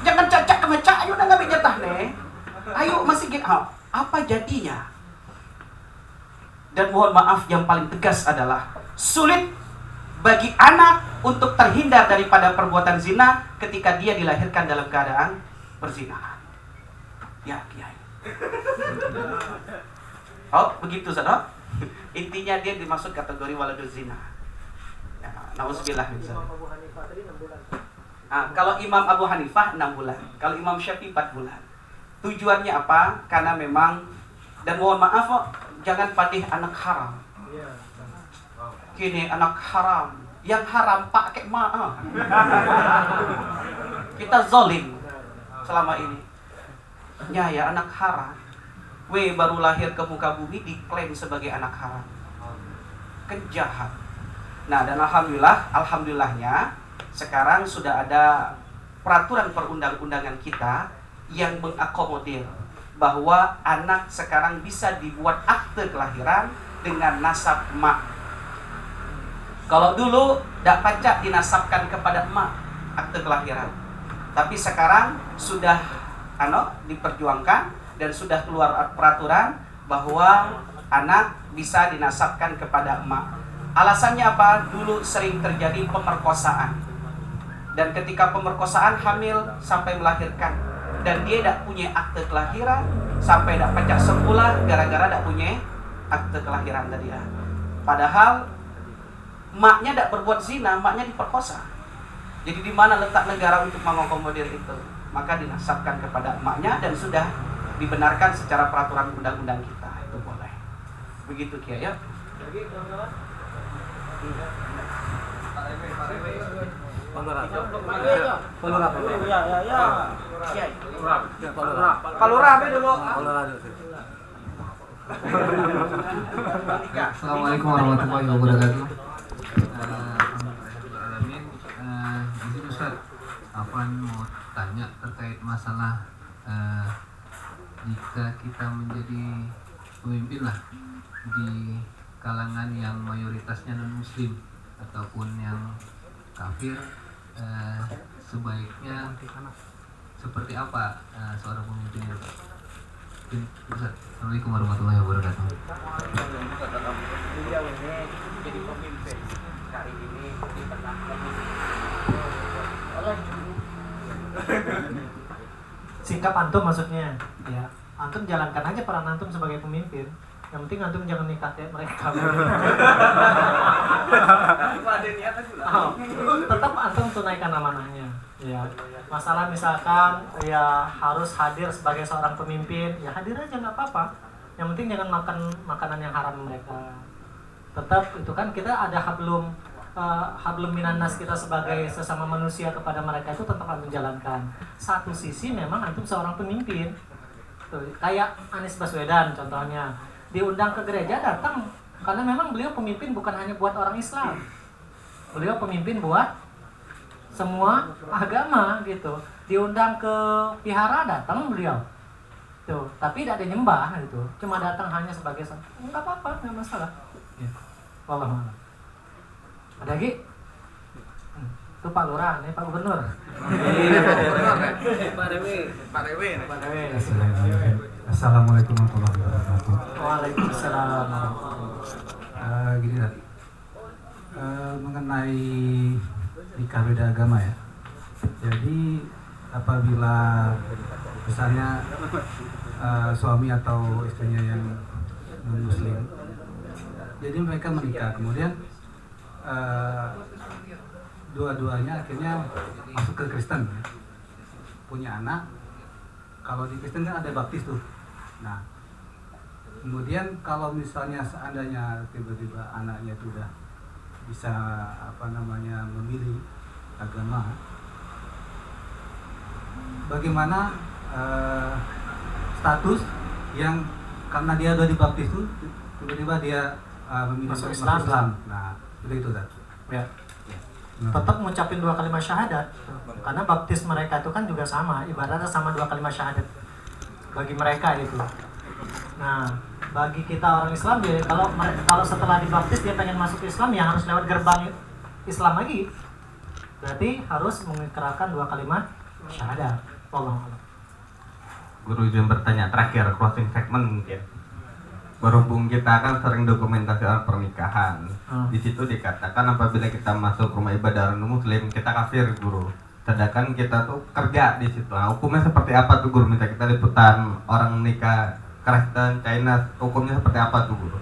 Jangan cacak kemecak, ayo dah ngambil jatah nih. Ayo masih gitu. Apa jadinya? Dan mohon maaf yang paling tegas adalah sulit bagi anak untuk terhindar daripada perbuatan zina ketika dia dilahirkan dalam keadaan perzinahan. Ya, kiai. Oh, begitu saudara. Intinya dia dimasuk kategori waladul zina. Ya, nauzubillah min dzalik. Kalau Imam Abu Hanifah 6 bulan, kalau Imam Syafi'i 4 bulan. Tujuannya apa? Karena memang, dan mohon maaf jangan padih anak haram. Kini anak haram, yang haram pakai maaf. Kita zolim selama ini. Ya anak haram. Baru lahir ke muka bumi diklaim sebagai anak haram. jahat. Nah, dan alhamdulillahnya sekarang sudah ada peraturan perundang-undangan kita yang mengakomodir bahwa anak sekarang bisa dibuat akte kelahiran dengan nasab emak. Kalau dulu tidak pacak dinasabkan kepada emak akte kelahiran, tapi sekarang sudah diperjuangkan dan sudah keluar peraturan bahwa anak bisa dinasabkan kepada emak. Alasannya apa? Dulu sering terjadi pemerkosaan. Dan ketika pemerkosaan hamil sampai melahirkan. Dan dia tidak punya akte kelahiran sampai tidak pacak sekolah gara-gara tidak punya akte kelahiran tadi. Padahal maknya tidak berbuat zina, maknya diperkosa. Jadi di mana letak negara untuk mengakomodir itu? Maka dinasabkan kepada emaknya dan sudah dibenarkan secara peraturan undang-undang kita. Itu boleh. Begitu Kiai ya. Palura dulu. Assalamualaikum warahmatullahi wabarakatuh. Izin Ustaz, Afwan mau tanya terkait masalah jika kita menjadi pemimpin lah di kalangan yang mayoritasnya non muslim ataupun yang kafir, sebaiknya seperti apa seorang pemimpin itu? Ustaz, Assalamualaikum warahmatullahi wabarakatuh. Beliau ini jadi pemimpin kali ini di tengah Sikap antum maksudnya, ya. Antum jalankan aja peran antum sebagai pemimpin. Yang penting antum jangan nikah kayak mereka. Tetap antum tunaikan amanahnya. Ya. Masalah misalkan ya harus hadir sebagai seorang pemimpin, ya hadir aja nggak apa-apa. Yang penting jangan makan makanan yang haram mereka. Tetap itu kan kita ada hablum minan nas, kita sebagai sesama manusia kepada mereka itu tetap antum jalankan. Satu sisi memang antum seorang pemimpin. Tuh, kayak Anies Baswedan contohnya, diundang ke gereja datang karena memang beliau pemimpin bukan hanya buat orang Islam. Beliau pemimpin buat semua agama gitu. Diundang ke vihara datang beliau. Tuh, tapi tidak ada nyembah gitu. Cuma datang hanya sebagai enggak apa-apa, enggak masalah. Ya. Wallahu a'lam. Ada lagi? Itu Pak Lurah, ini Pak Gubernur. Pak Dewi. Assalamualaikum warahmatullahi wabarakatuh. Waalaikumsalam. Gini tadi, mengenai nikah beda agama ya. Jadi apabila misalnya suami atau istrinya yang non muslim, jadi mereka menikah, kemudian dua-duanya akhirnya masuk ke Kristen, punya anak. Kalau di Kristen kan ada baptis tuh. Nah, kemudian kalau misalnya seandainya tiba-tiba anaknya itu udah bisa memilih agama, bagaimana status yang karena dia udah dibaptis tuh tiba-tiba dia memilih Masuk masuk Islam. Islam. Nah, begitu kan. Ya. Tetap mengucapin 2 kalimat syahadat. Karena baptis mereka itu kan juga sama, ibaratnya sama 2 kalimat syahadat bagi mereka itu. Nah, bagi kita orang Islam, jadi kalau setelah dibaptis dia pengen masuk Islam, ya harus lewat gerbang Islam lagi. Berarti harus mengikrarkan 2 kalimat syahadat. Wallahu a'lam. Guru izin bertanya terakhir, closing segment mungkin. Berhubung kita kan sering dokumentasi soal pernikahan, di situ dikatakan apabila kita masuk rumah ibadah non muslim kita kafir, guru. Sedangkan kita tuh kerja di situ. Nah, hukumnya seperti apa tuh, guru? Minta kita liputan orang nikah Kristen, China, hukumnya seperti apa tuh, guru?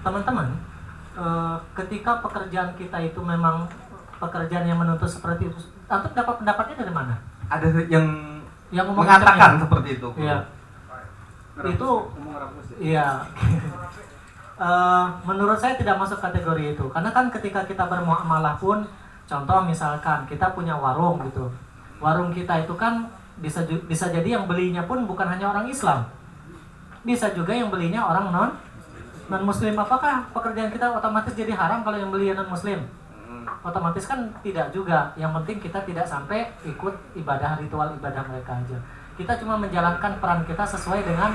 Teman-teman, ketika pekerjaan kita itu memang pekerjaan yang menuntut seperti itu, antum dapat pendapatnya dari mana? Ada yang Yang mengatakan seperti itu, guru. Iya. Itu iya. Menurut saya tidak masuk kategori itu, karena kan ketika kita bermuamalah pun, contoh misalkan kita punya warung gitu, warung kita itu kan bisa jadi yang belinya pun bukan hanya orang Islam, bisa juga yang belinya orang non non muslim, apakah pekerjaan kita otomatis jadi haram kalau yang beli non muslim? Otomatis kan tidak juga. Yang penting kita tidak sampai ikut ibadah, ritual ibadah mereka aja. Kita cuma menjalankan peran kita sesuai dengan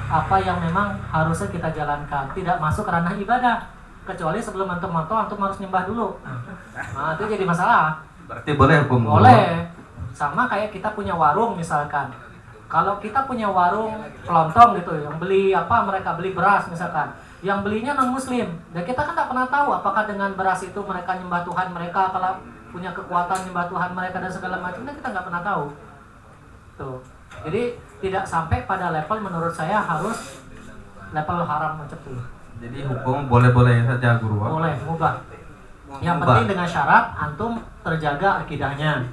apa yang memang harusnya kita jalankan, tidak masuk ranah ibadah. Kecuali sebelum antum harus nyembah dulu. Nah, itu jadi masalah. Berarti boleh hukum? Boleh. Sama kayak kita punya warung misalkan. Kalau kita punya warung kelontong gitu, yang beli apa, mereka beli beras misalkan, yang belinya non muslim, dan kita kan tak pernah tahu apakah dengan beras itu mereka nyembah Tuhan mereka, kalau punya kekuatan nyembah Tuhan mereka dan segala macamnya, kita nggak pernah tahu. Tuh. Jadi tidak sampai pada level menurut saya harus level haram macam itu. Jadi hukum boleh-boleh saja guru. Boleh, mubah. Yang penting dengan syarat antum terjaga akidahnya,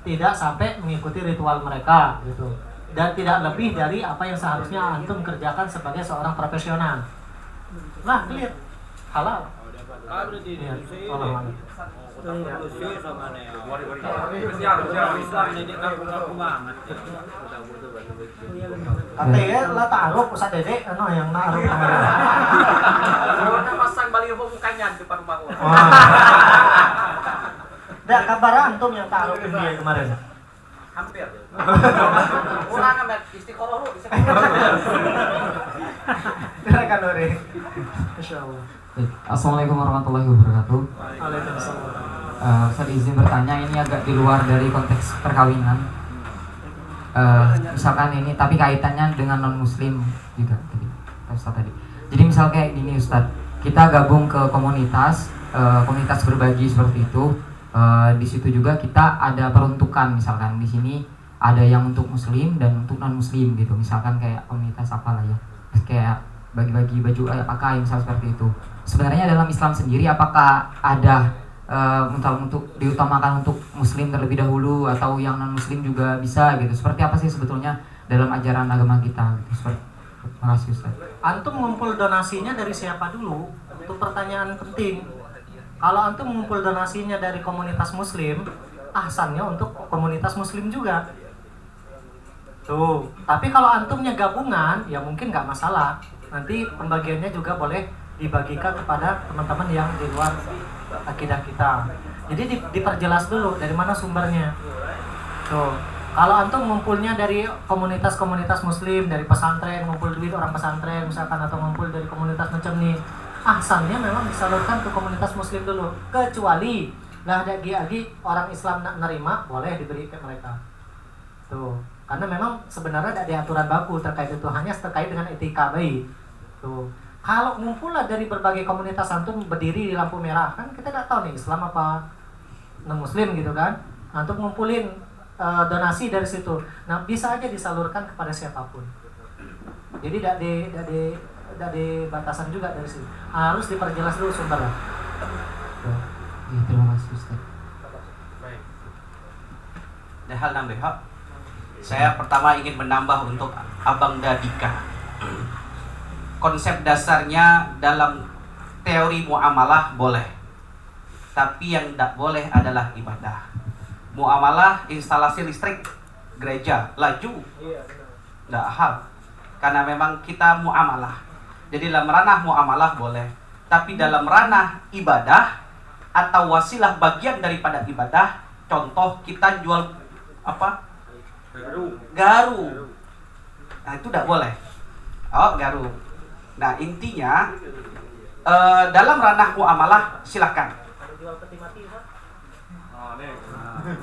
tidak sampai mengikuti ritual mereka gitu. Dan tidak lebih dari apa yang seharusnya antum kerjakan sebagai seorang profesional. Nah, clear. Halal. Iya, Allah. Katanya lah taruh Ustaz Dede yang naruh kemarin. Karena pasang baliho mukanya di depan rumah. Dah kabar antum yang taruh ke dia kemarin. Hampir. Kurang amat istiqoroh lu, Silakan Nuri. Insyaallah. Assalamualaikum warahmatullahi wabarakatuh. Waalaikumsalam. Saya izin bertanya, ini agak di luar dari konteks perkawinan. Misalkan ini, tapi kaitannya dengan non muslim juga tadi, Ustaz tadi. Jadi misal kayak gini Ustaz, kita gabung ke komunitas berbagi seperti itu. Di situ juga kita ada peruntukan, misalkan di sini ada yang untuk muslim dan untuk non muslim gitu, misalkan kayak komunitas apalah ya, kayak bagi-bagi baju pakai misal seperti itu. Sebenarnya dalam Islam sendiri apakah ada untuk diutamakan untuk muslim terlebih dahulu atau yang non muslim juga bisa gitu? Seperti apa sih sebetulnya dalam ajaran agama kita gitu? Terima kasih Ustaz. Antum ngumpul donasinya dari siapa dulu? Itu pertanyaan penting. Kalau antum mengumpul donasinya dari komunitas muslim, ahsannya untuk komunitas muslim juga. Tuh, tapi kalau antumnya gabungan, ya mungkin nggak masalah. Nanti pembagiannya juga boleh dibagikan kepada teman-teman yang di luar akidah kita. Jadi diperjelas dulu dari mana sumbernya. Tuh, kalau antum ngumpulnya dari komunitas-komunitas muslim, dari pesantren, ngumpul duit orang pesantren misalkan, atau ngumpul dari komunitas macam nih, ahsannya memang disalurkan ke komunitas muslim dulu. Kecuali lah ada lagi orang Islam nak nerima, boleh diberi ke mereka. Tuh, karena memang sebenarnya ada aturan baku terkait itu, hanya terkait dengan etika baik. Tuh, kalau ngumpullah dari berbagai komunitas antum berdiri di lampu merah, kan kita tidak tahu nih Islam apa non muslim gitu kan. Antum ngumpulin donasi dari situ. Nah, bisa aja disalurkan kepada siapapun. Jadi tidak di batasan juga dari sini. Harus diperjelas dulu sumbernya. Ya, terima kasih Ustaz. Baik. Ada hal nambah. Saya pertama ingin menambah untuk Abang Dadika. Konsep dasarnya dalam teori muamalah boleh, tapi yang tidak boleh adalah ibadah. Muamalah instalasi listrik gereja laju, tidak hal, karena memang kita muamalah. Jadi dalam ranah muamalah boleh, tapi dalam ranah ibadah atau wasilah bagian daripada ibadah, contoh kita jual apa? Garu. Nah, itu tidak boleh. Oh, garu. Nah, intinya dalam ranah muamalah silakan.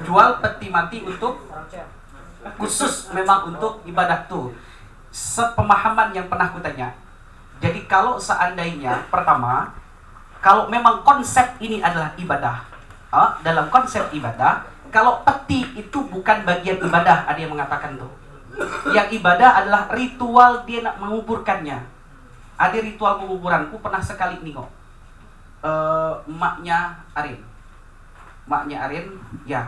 Jual peti mati untuk khusus memang untuk ibadah tuh. Sepemahaman yang pernah kutanya. Jadi kalau seandainya pertama, kalau memang konsep ini adalah ibadah, dalam konsep ibadah, kalau peti itu bukan bagian ibadah, ada yang mengatakan tuh. Yang ibadah adalah ritual dia nak menguburkannya. Ada ritual penguburanku pernah sekali nih kok. Maknya Arin, ya.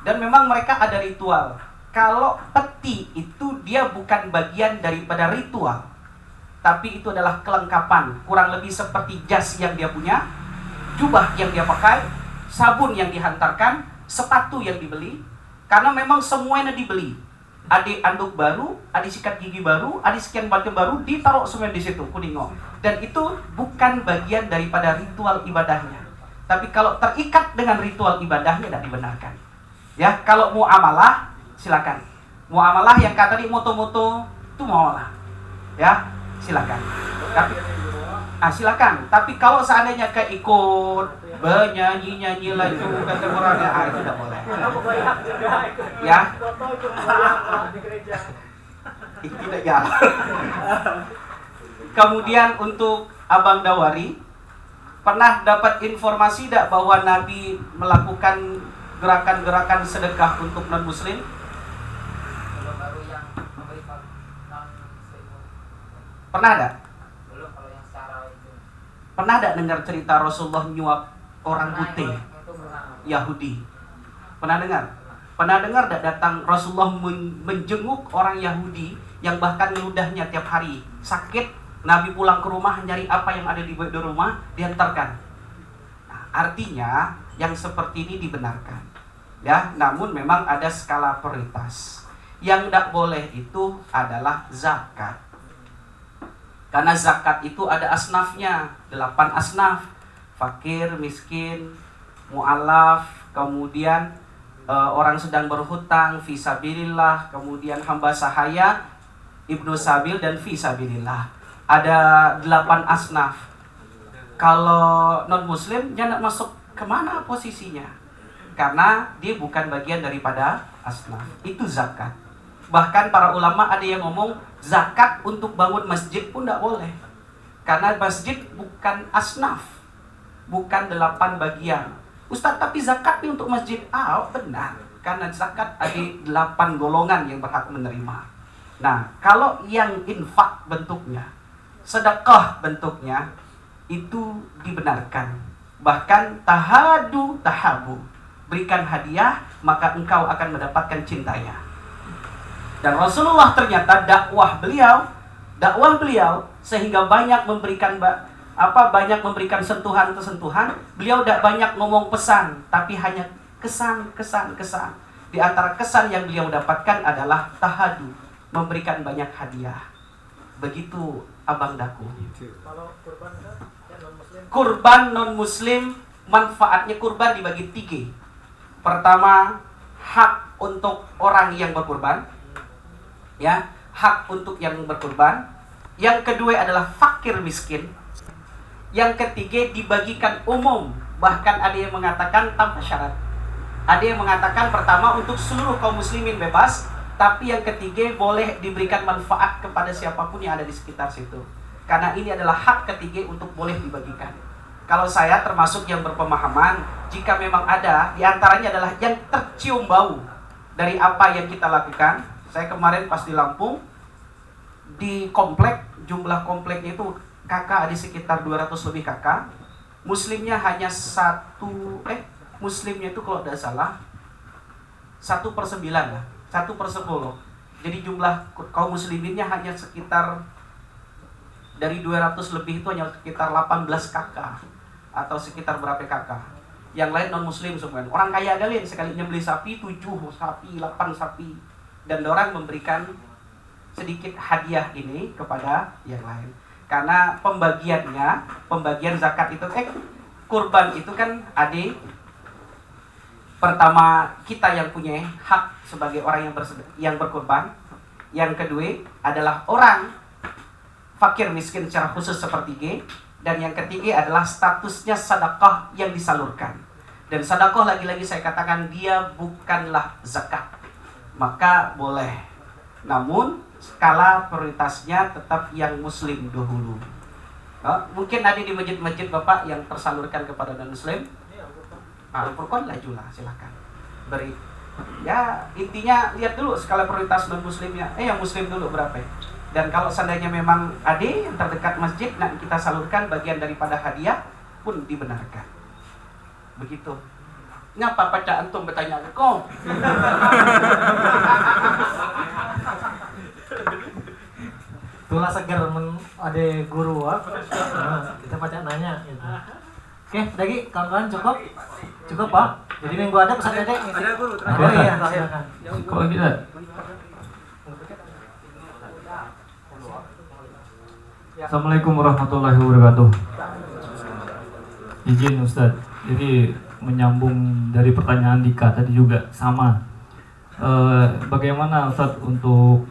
Dan memang mereka ada ritual. Kalau peti itu dia bukan bagian daripada ritual, tapi itu adalah kelengkapan, kurang lebih seperti jas yang dia punya, jubah yang dia pakai, sabun yang dihantarkan, sepatu yang dibeli, karena memang semuanya dibeli. adik anduk baru, adik sikat gigi baru, adik sekian macam baru, ditaruh semua di situ kuningo. Dan itu bukan bagian daripada ritual ibadahnya. Tapi kalau terikat dengan ritual ibadahnya tidak dibenarkan. Ya, kalau muamalah silakan. Muamalah yang kata tadi moto-moto itu muamalah. Ya, silakan. Tapi silakan. Tapi kalau seandainya keikut bernyanyi-nyanyi lah itu kata orangnya, itu tidak boleh. Ya. Tidak ya. Kemudian untuk Abang Dawari, pernah dapat informasi tidak bahwa Nabi melakukan gerakan-gerakan sedekah untuk non-muslim? Belum, baru yang memberikan non-muslim. Pernah ada? Belum, kalau yang secara itu. Pernah ada dengar cerita Rasulullah nyuap orang putih Itu pernah. Yahudi? Pernah dengar? Pernah dengar tidak datang Rasulullah menjenguk orang Yahudi yang bahkan ludahnya tiap hari sakit? Nabi pulang ke rumah nyari apa yang ada di rumah, diantarkan. Nah, artinya yang seperti ini dibenarkan. Ya, namun memang ada skala prioritas. Yang tidak boleh itu adalah zakat. Karena zakat itu ada asnafnya, 8 asnaf. Fakir, miskin, mu'alaf, kemudian orang sedang berhutang, fisabilillah, kemudian hamba sahaya, ibnu sabil, dan fisabilillah. Ada 8 asnaf. Kalau non-muslim, dia tidak masuk kemana posisinya? Karena dia bukan bagian daripada asnaf. Itu zakat. Bahkan para ulama ada yang ngomong zakat untuk bangun masjid pun tidak boleh. Karena masjid bukan asnaf, bukan 8 bagian. Ustaz, tapi zakat ini untuk masjid. Benar. Karena zakat ada 8 golongan yang berhak menerima. Nah, kalau yang infak bentuknya, sedekah bentuknya, itu dibenarkan. Bahkan tahadu tahabu, berikan hadiah maka engkau akan mendapatkan cintanya. Dan Rasulullah ternyata dakwah beliau sehingga banyak memberikan banyak memberikan sentuhan-sentuhan. Beliau tidak banyak ngomong pesan, tapi hanya kesan. Di antara kesan yang beliau dapatkan adalah tahadu, memberikan banyak hadiah. Begitu Abang Daku. Kalau kurban non-muslim, Kurban non-muslim, manfaatnya kurban dibagi 3. Pertama, hak untuk orang yang berkurban. Ya, hak untuk yang berkurban. Yang kedua adalah fakir miskin. Yang ketiga dibagikan umum. Bahkan ada yang mengatakan tanpa syarat. Ada yang mengatakan pertama untuk seluruh kaum muslimin bebas. Tapi yang ketiga boleh diberikan manfaat kepada siapapun yang ada di sekitar situ. Karena ini adalah hak ketiga untuk boleh dibagikan. Kalau saya termasuk yang berpemahaman, jika memang ada, diantaranya adalah yang tercium bau dari apa yang kita lakukan. Saya kemarin pas di Lampung, di komplek, jumlah kompleknya itu kakak ada sekitar 200 lebih kakak. Muslimnya hanya muslimnya itu kalau tidak salah 1/9 lah. 1/10. Jadi jumlah kaum musliminnya hanya sekitar dari 200 lebih itu hanya sekitar 18 kakak atau sekitar berapa kakak. Yang lain non muslim semua. Orang kaya kalian sekalinya beli sapi 7 sapi, 8 sapi, dan orang memberikan sedikit hadiah ini kepada yang lain. Karena pembagian zakat itu kurban itu kan pertama kita yang punya hak sebagai orang yang berkurban. Yang kedua adalah orang fakir miskin secara khusus seperti G. Dan yang ketiga adalah statusnya sedekah yang disalurkan. Dan sedekah lagi-lagi saya katakan dia bukanlah zakat. Maka boleh. Namun skala prioritasnya tetap yang muslim dahulu. Mungkin ada di masjid-masjid Bapak yang tersalurkan kepada non-muslim. Al-Furqan lajulah, silakan beri. Ya, intinya lihat dulu skala prioritas non-muslimnya. Yang muslim dulu berapa ya? Dan kalau seandainya memang ada yang terdekat masjid, nah kita salurkan bagian daripada hadiah pun dibenarkan. Begitu. Ngapa pacar antum bertanya ke kau? itulah seger ada guru kita pacar nanya gitu. Oke, lagi kawan-kawan cukup Pak. Jadi minggu ada pesan dedek. Ada guru Oh iya, silakan. Kalau tidak Assalamualaikum warahmatullahi wabarakatuh. Izin Ustadz, jadi menyambung dari pertanyaan Dika tadi juga sama. Bagaimana Ustadz untuk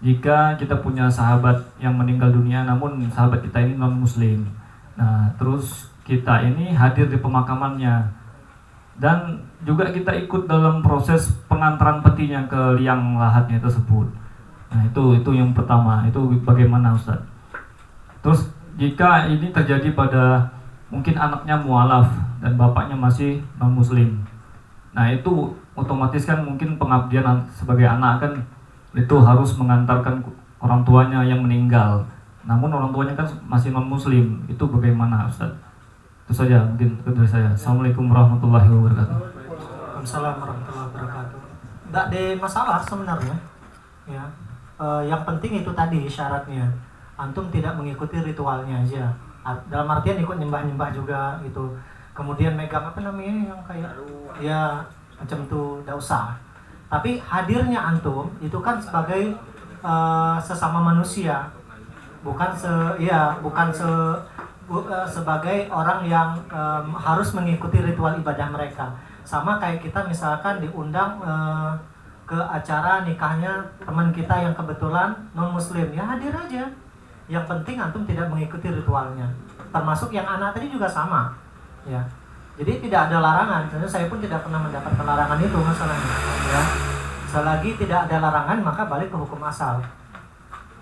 jika kita punya sahabat yang meninggal dunia namun sahabat kita ini non muslim, nah terus kita ini hadir di pemakamannya dan juga kita ikut dalam proses pengantaran petinya ke liang lahatnya tersebut. Nah itu yang pertama, itu bagaimana Ustadz? Terus jika ini terjadi pada mungkin anaknya mualaf dan bapaknya masih non muslim, nah itu otomatis kan mungkin pengabdian sebagai anak kan itu harus mengantarkan orang tuanya yang meninggal, namun orang tuanya kan masih non muslim, itu bagaimana Ustaz? Itu saja mungkin dari saya. Assalamualaikum warahmatullahi wabarakatuh. Waalaikumsalam warahmatullahi wabarakatuh. Tidak ada masalah sebenarnya ya. Yang penting itu tadi syaratnya antum tidak mengikuti ritualnya aja, dalam artian ikut nyembah-nyembah juga gitu, kemudian megang apa namanya yang kayak ya macam tuh, tidak usah. Tapi hadirnya antum itu kan sebagai sesama manusia, bukan sebagai orang yang harus mengikuti ritual ibadah mereka. Sama kayak kita misalkan diundang ke acara nikahnya teman kita yang kebetulan non muslim, ya hadir aja. Yang penting antum tidak mengikuti ritualnya. Termasuk yang anak tadi juga sama, ya. Jadi tidak ada larangan. Sebenarnya saya pun tidak pernah mendapatkan larangan itu masalahnya. Ya. Selagi tidak ada larangan maka balik ke hukum asal.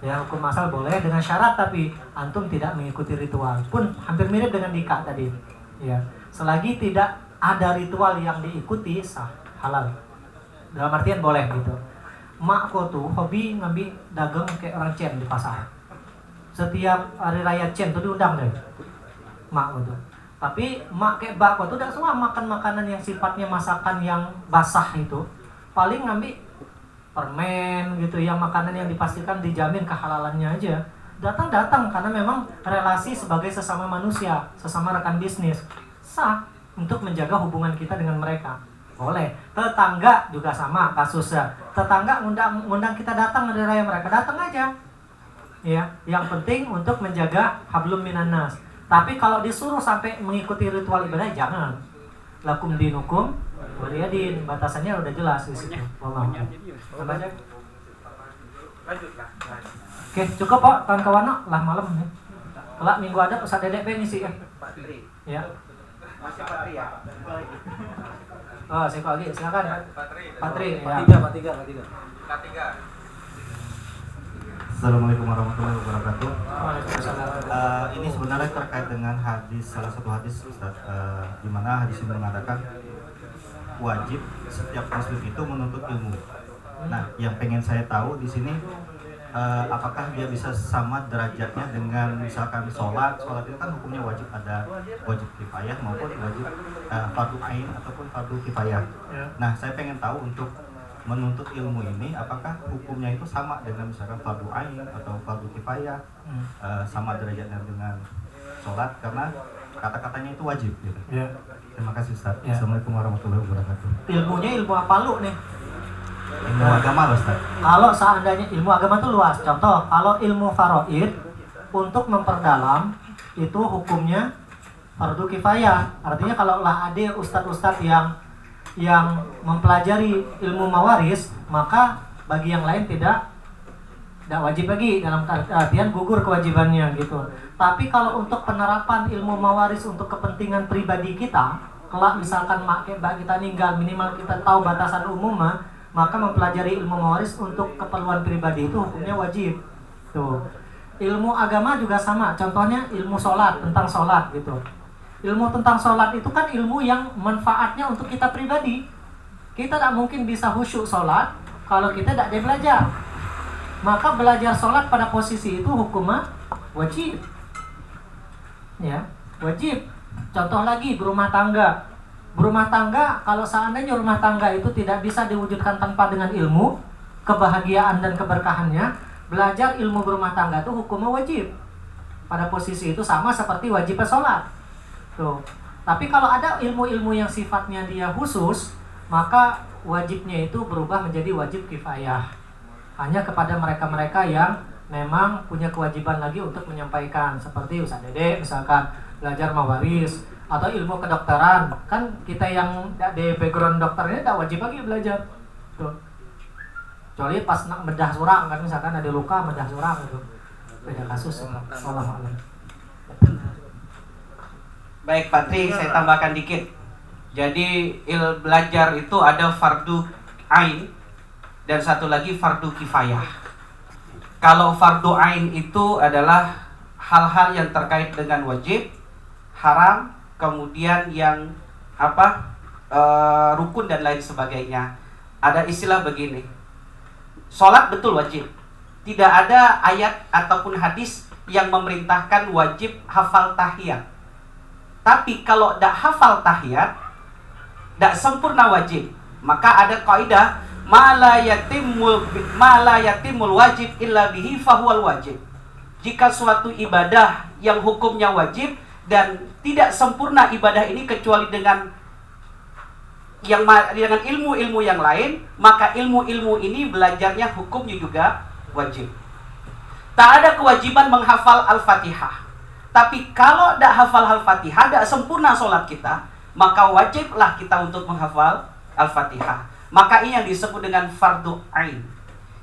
Ya, hukum asal boleh dengan syarat tapi antum tidak mengikuti ritual. Pun hampir mirip dengan Dika tadi. Ya. Selagi tidak ada ritual yang diikuti sah, halal. Dalam artian boleh gitu. Makku tuh hobi ngambil dagang kayak orang cen di pasar. Setiap hari raya cen tuh diundang deh. Makku tuh. Tapi mak kayak bakwa tuh tidak semua makan makanan yang sifatnya masakan yang basah itu. Paling ngambil permen gitu, yang makanan yang dipastikan dijamin kehalalannya aja. Datang karena memang relasi sebagai sesama manusia, sesama rekan bisnis. Sah untuk menjaga hubungan kita dengan mereka. Boleh. Tetangga juga sama kasusnya. Tetangga ngundang kita datang hari raya mereka, datang aja. Ya, yang penting untuk menjaga hablum minan nas. Tapi kalau disuruh sampai mengikuti ritual ibadah jangan. Lakum dinukum waliyadin, batasannya udah jelas di situ. Wallahu. Oke, cukup Pak, kawan-kawan lah malam nih. Kelak minggu ada Ustaz Dedek ngisi ya. Ya. Masih Patri ya? Oh, saya lagi silakan. Patri. Ya. K3. Assalamualaikum warahmatullahi wabarakatuh. Ini sebenarnya terkait dengan salah satu hadis Ustaz, di mana hadis ini mengatakan wajib setiap muslim itu menuntut ilmu. Nah, yang pengen saya tahu di sini apakah dia bisa sama derajatnya dengan misalkan sholat itu kan hukumnya wajib, ada wajib kifayah maupun wajib fardu ain ataupun fardu kifayah. Nah, saya pengen tahu untuk menuntut ilmu ini apakah hukumnya itu sama dengan misalkan fardu ain atau fardu kifayah, sama derajatnya dengan sholat karena kata-katanya itu wajib gitu. Ya. Terima kasih Ustaz. Ya. Assalamualaikum warahmatullahi wabarakatuh. Ilmunya ilmu apa lu nih? Ilmu agama loh Ustaz. Kalau seandainya ilmu agama itu luas. Contoh, kalau ilmu faraid untuk memperdalam itu hukumnya fardu kifayah. Artinya kalau lah ada ustadz-ustadz yang mempelajari ilmu mawaris, maka bagi yang lain tidak wajib lagi, dalam artian gugur kewajibannya gitu. Tapi kalau untuk penerapan ilmu mawaris untuk kepentingan pribadi kita, kelak misalkan mbak kita meninggal, minimal kita tahu batasan umum, maka mempelajari ilmu mawaris untuk keperluan pribadi itu hukumnya wajib. Tuh. Ilmu agama juga sama, contohnya ilmu sholat, tentang sholat gitu. Ilmu tentang sholat itu kan ilmu yang manfaatnya untuk kita pribadi. Kita tak mungkin bisa khusyuk sholat kalau kita tidak ada belajar. Maka belajar sholat pada posisi itu hukumnya wajib. Ya, wajib. Contoh lagi berumah tangga. Berumah tangga, kalau seandainya rumah tangga itu tidak bisa diwujudkan tanpa dengan ilmu, kebahagiaan dan keberkahannya, belajar ilmu berumah tangga itu hukumnya wajib. Pada posisi itu sama seperti wajib sholat. Tuh. Tapi kalau ada ilmu-ilmu yang sifatnya dia khusus, maka wajibnya itu berubah menjadi wajib kifayah. Hanya kepada mereka-mereka yang memang punya kewajiban lagi untuk menyampaikan, seperti Ustaz Dede misalkan belajar mawaris atau ilmu kedokteran. Kan kita yang di background dokternya tidak wajib lagi belajar tuh, kecuali pas nak bedah surang kan, misalkan ada luka bedah surang itu beda kasus. Wallahu a'lam. Baik Pak Tri, saya tambahkan dikit. Jadi belajar itu ada fardu ain dan satu lagi fardu kifayah. Kalau fardu ain itu adalah hal-hal yang terkait dengan wajib, haram, kemudian yang rukun dan lain sebagainya. Ada istilah begini, sholat betul wajib. Tidak ada ayat ataupun hadis yang memerintahkan wajib hafal tahiyat. Tapi kalau tidak hafal tahiyat, tidak sempurna wajib. Maka ada kaidah ma la yatimul wajib illa bihi fahuwal wajib. Jika suatu ibadah yang hukumnya wajib dan tidak sempurna ibadah ini kecuali dengan ilmu-ilmu yang lain, maka ilmu-ilmu ini belajarnya hukumnya juga wajib. Tak ada kewajiban menghafal Al-Fatihah. Tapi kalau tidak hafal Al-Fatihah, tidak sempurna sholat kita, maka wajiblah kita untuk menghafal Al-Fatihah. Maka ini yang disebut dengan fardu ain.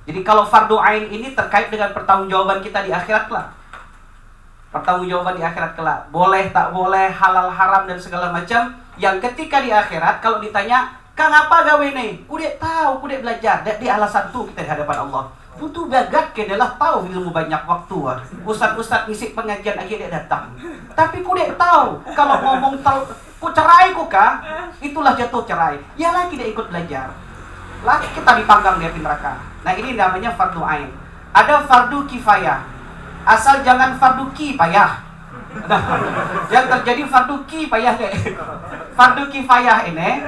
Jadi kalau fardu ain ini terkait dengan pertanggungjawaban kita di akhirat kelak. Pertanggungjawaban di akhirat kelak. Boleh, tak boleh, halal, haram, dan segala macam. Yang ketika di akhirat, kalau ditanya, Kang apa gawe nih? Kudek tahu, kudek belajar. Di alasan tu kita di hadapan Allah. Butuh gagat ke adalah tahu ilmu banyak waktu. Ustaz-ustaz ngisi pengajian lagi dia datang. Tapi kudek tahu, kalau ngomong ku cerai ku kah? Itulah jatuh cerai. Ya lagi dia ikut belajar. Lagi kita dipanggang dia di neraka. Nah ini namanya fardu ain. Ada fardu kifayah. Asal jangan fardu kifayah. Yang terjadi fardu kifayah deh. Fardu kifayah ini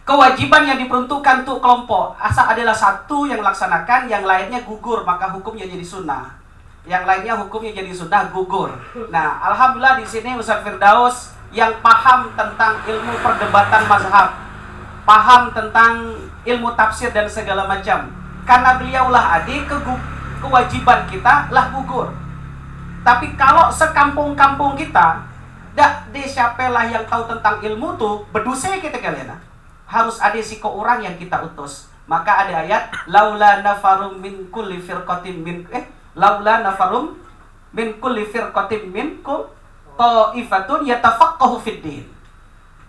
kewajiban yang diperuntukkan untuk kelompok. Asal adalah satu yang laksanakan, yang lainnya gugur, maka hukumnya jadi sunnah. Yang lainnya hukumnya jadi sunnah, gugur. Nah, alhamdulillah di sini Ustaz Firdaus yang paham tentang ilmu perdebatan mazhab, paham tentang ilmu tafsir dan segala macam. Karena beliaulah adik, kewajiban kita lah gugur. Tapi kalau sekampung-kampung kita, dak de siapalah yang tahu tentang ilmu tuh, berdosa kita kalian. Harus ada siko orang yang kita utus. Maka ada ayat, laula nafarum min kulli firqatin laula nafarum min kulli firqatin minkum ta'ifatun yatafaqahu fid din.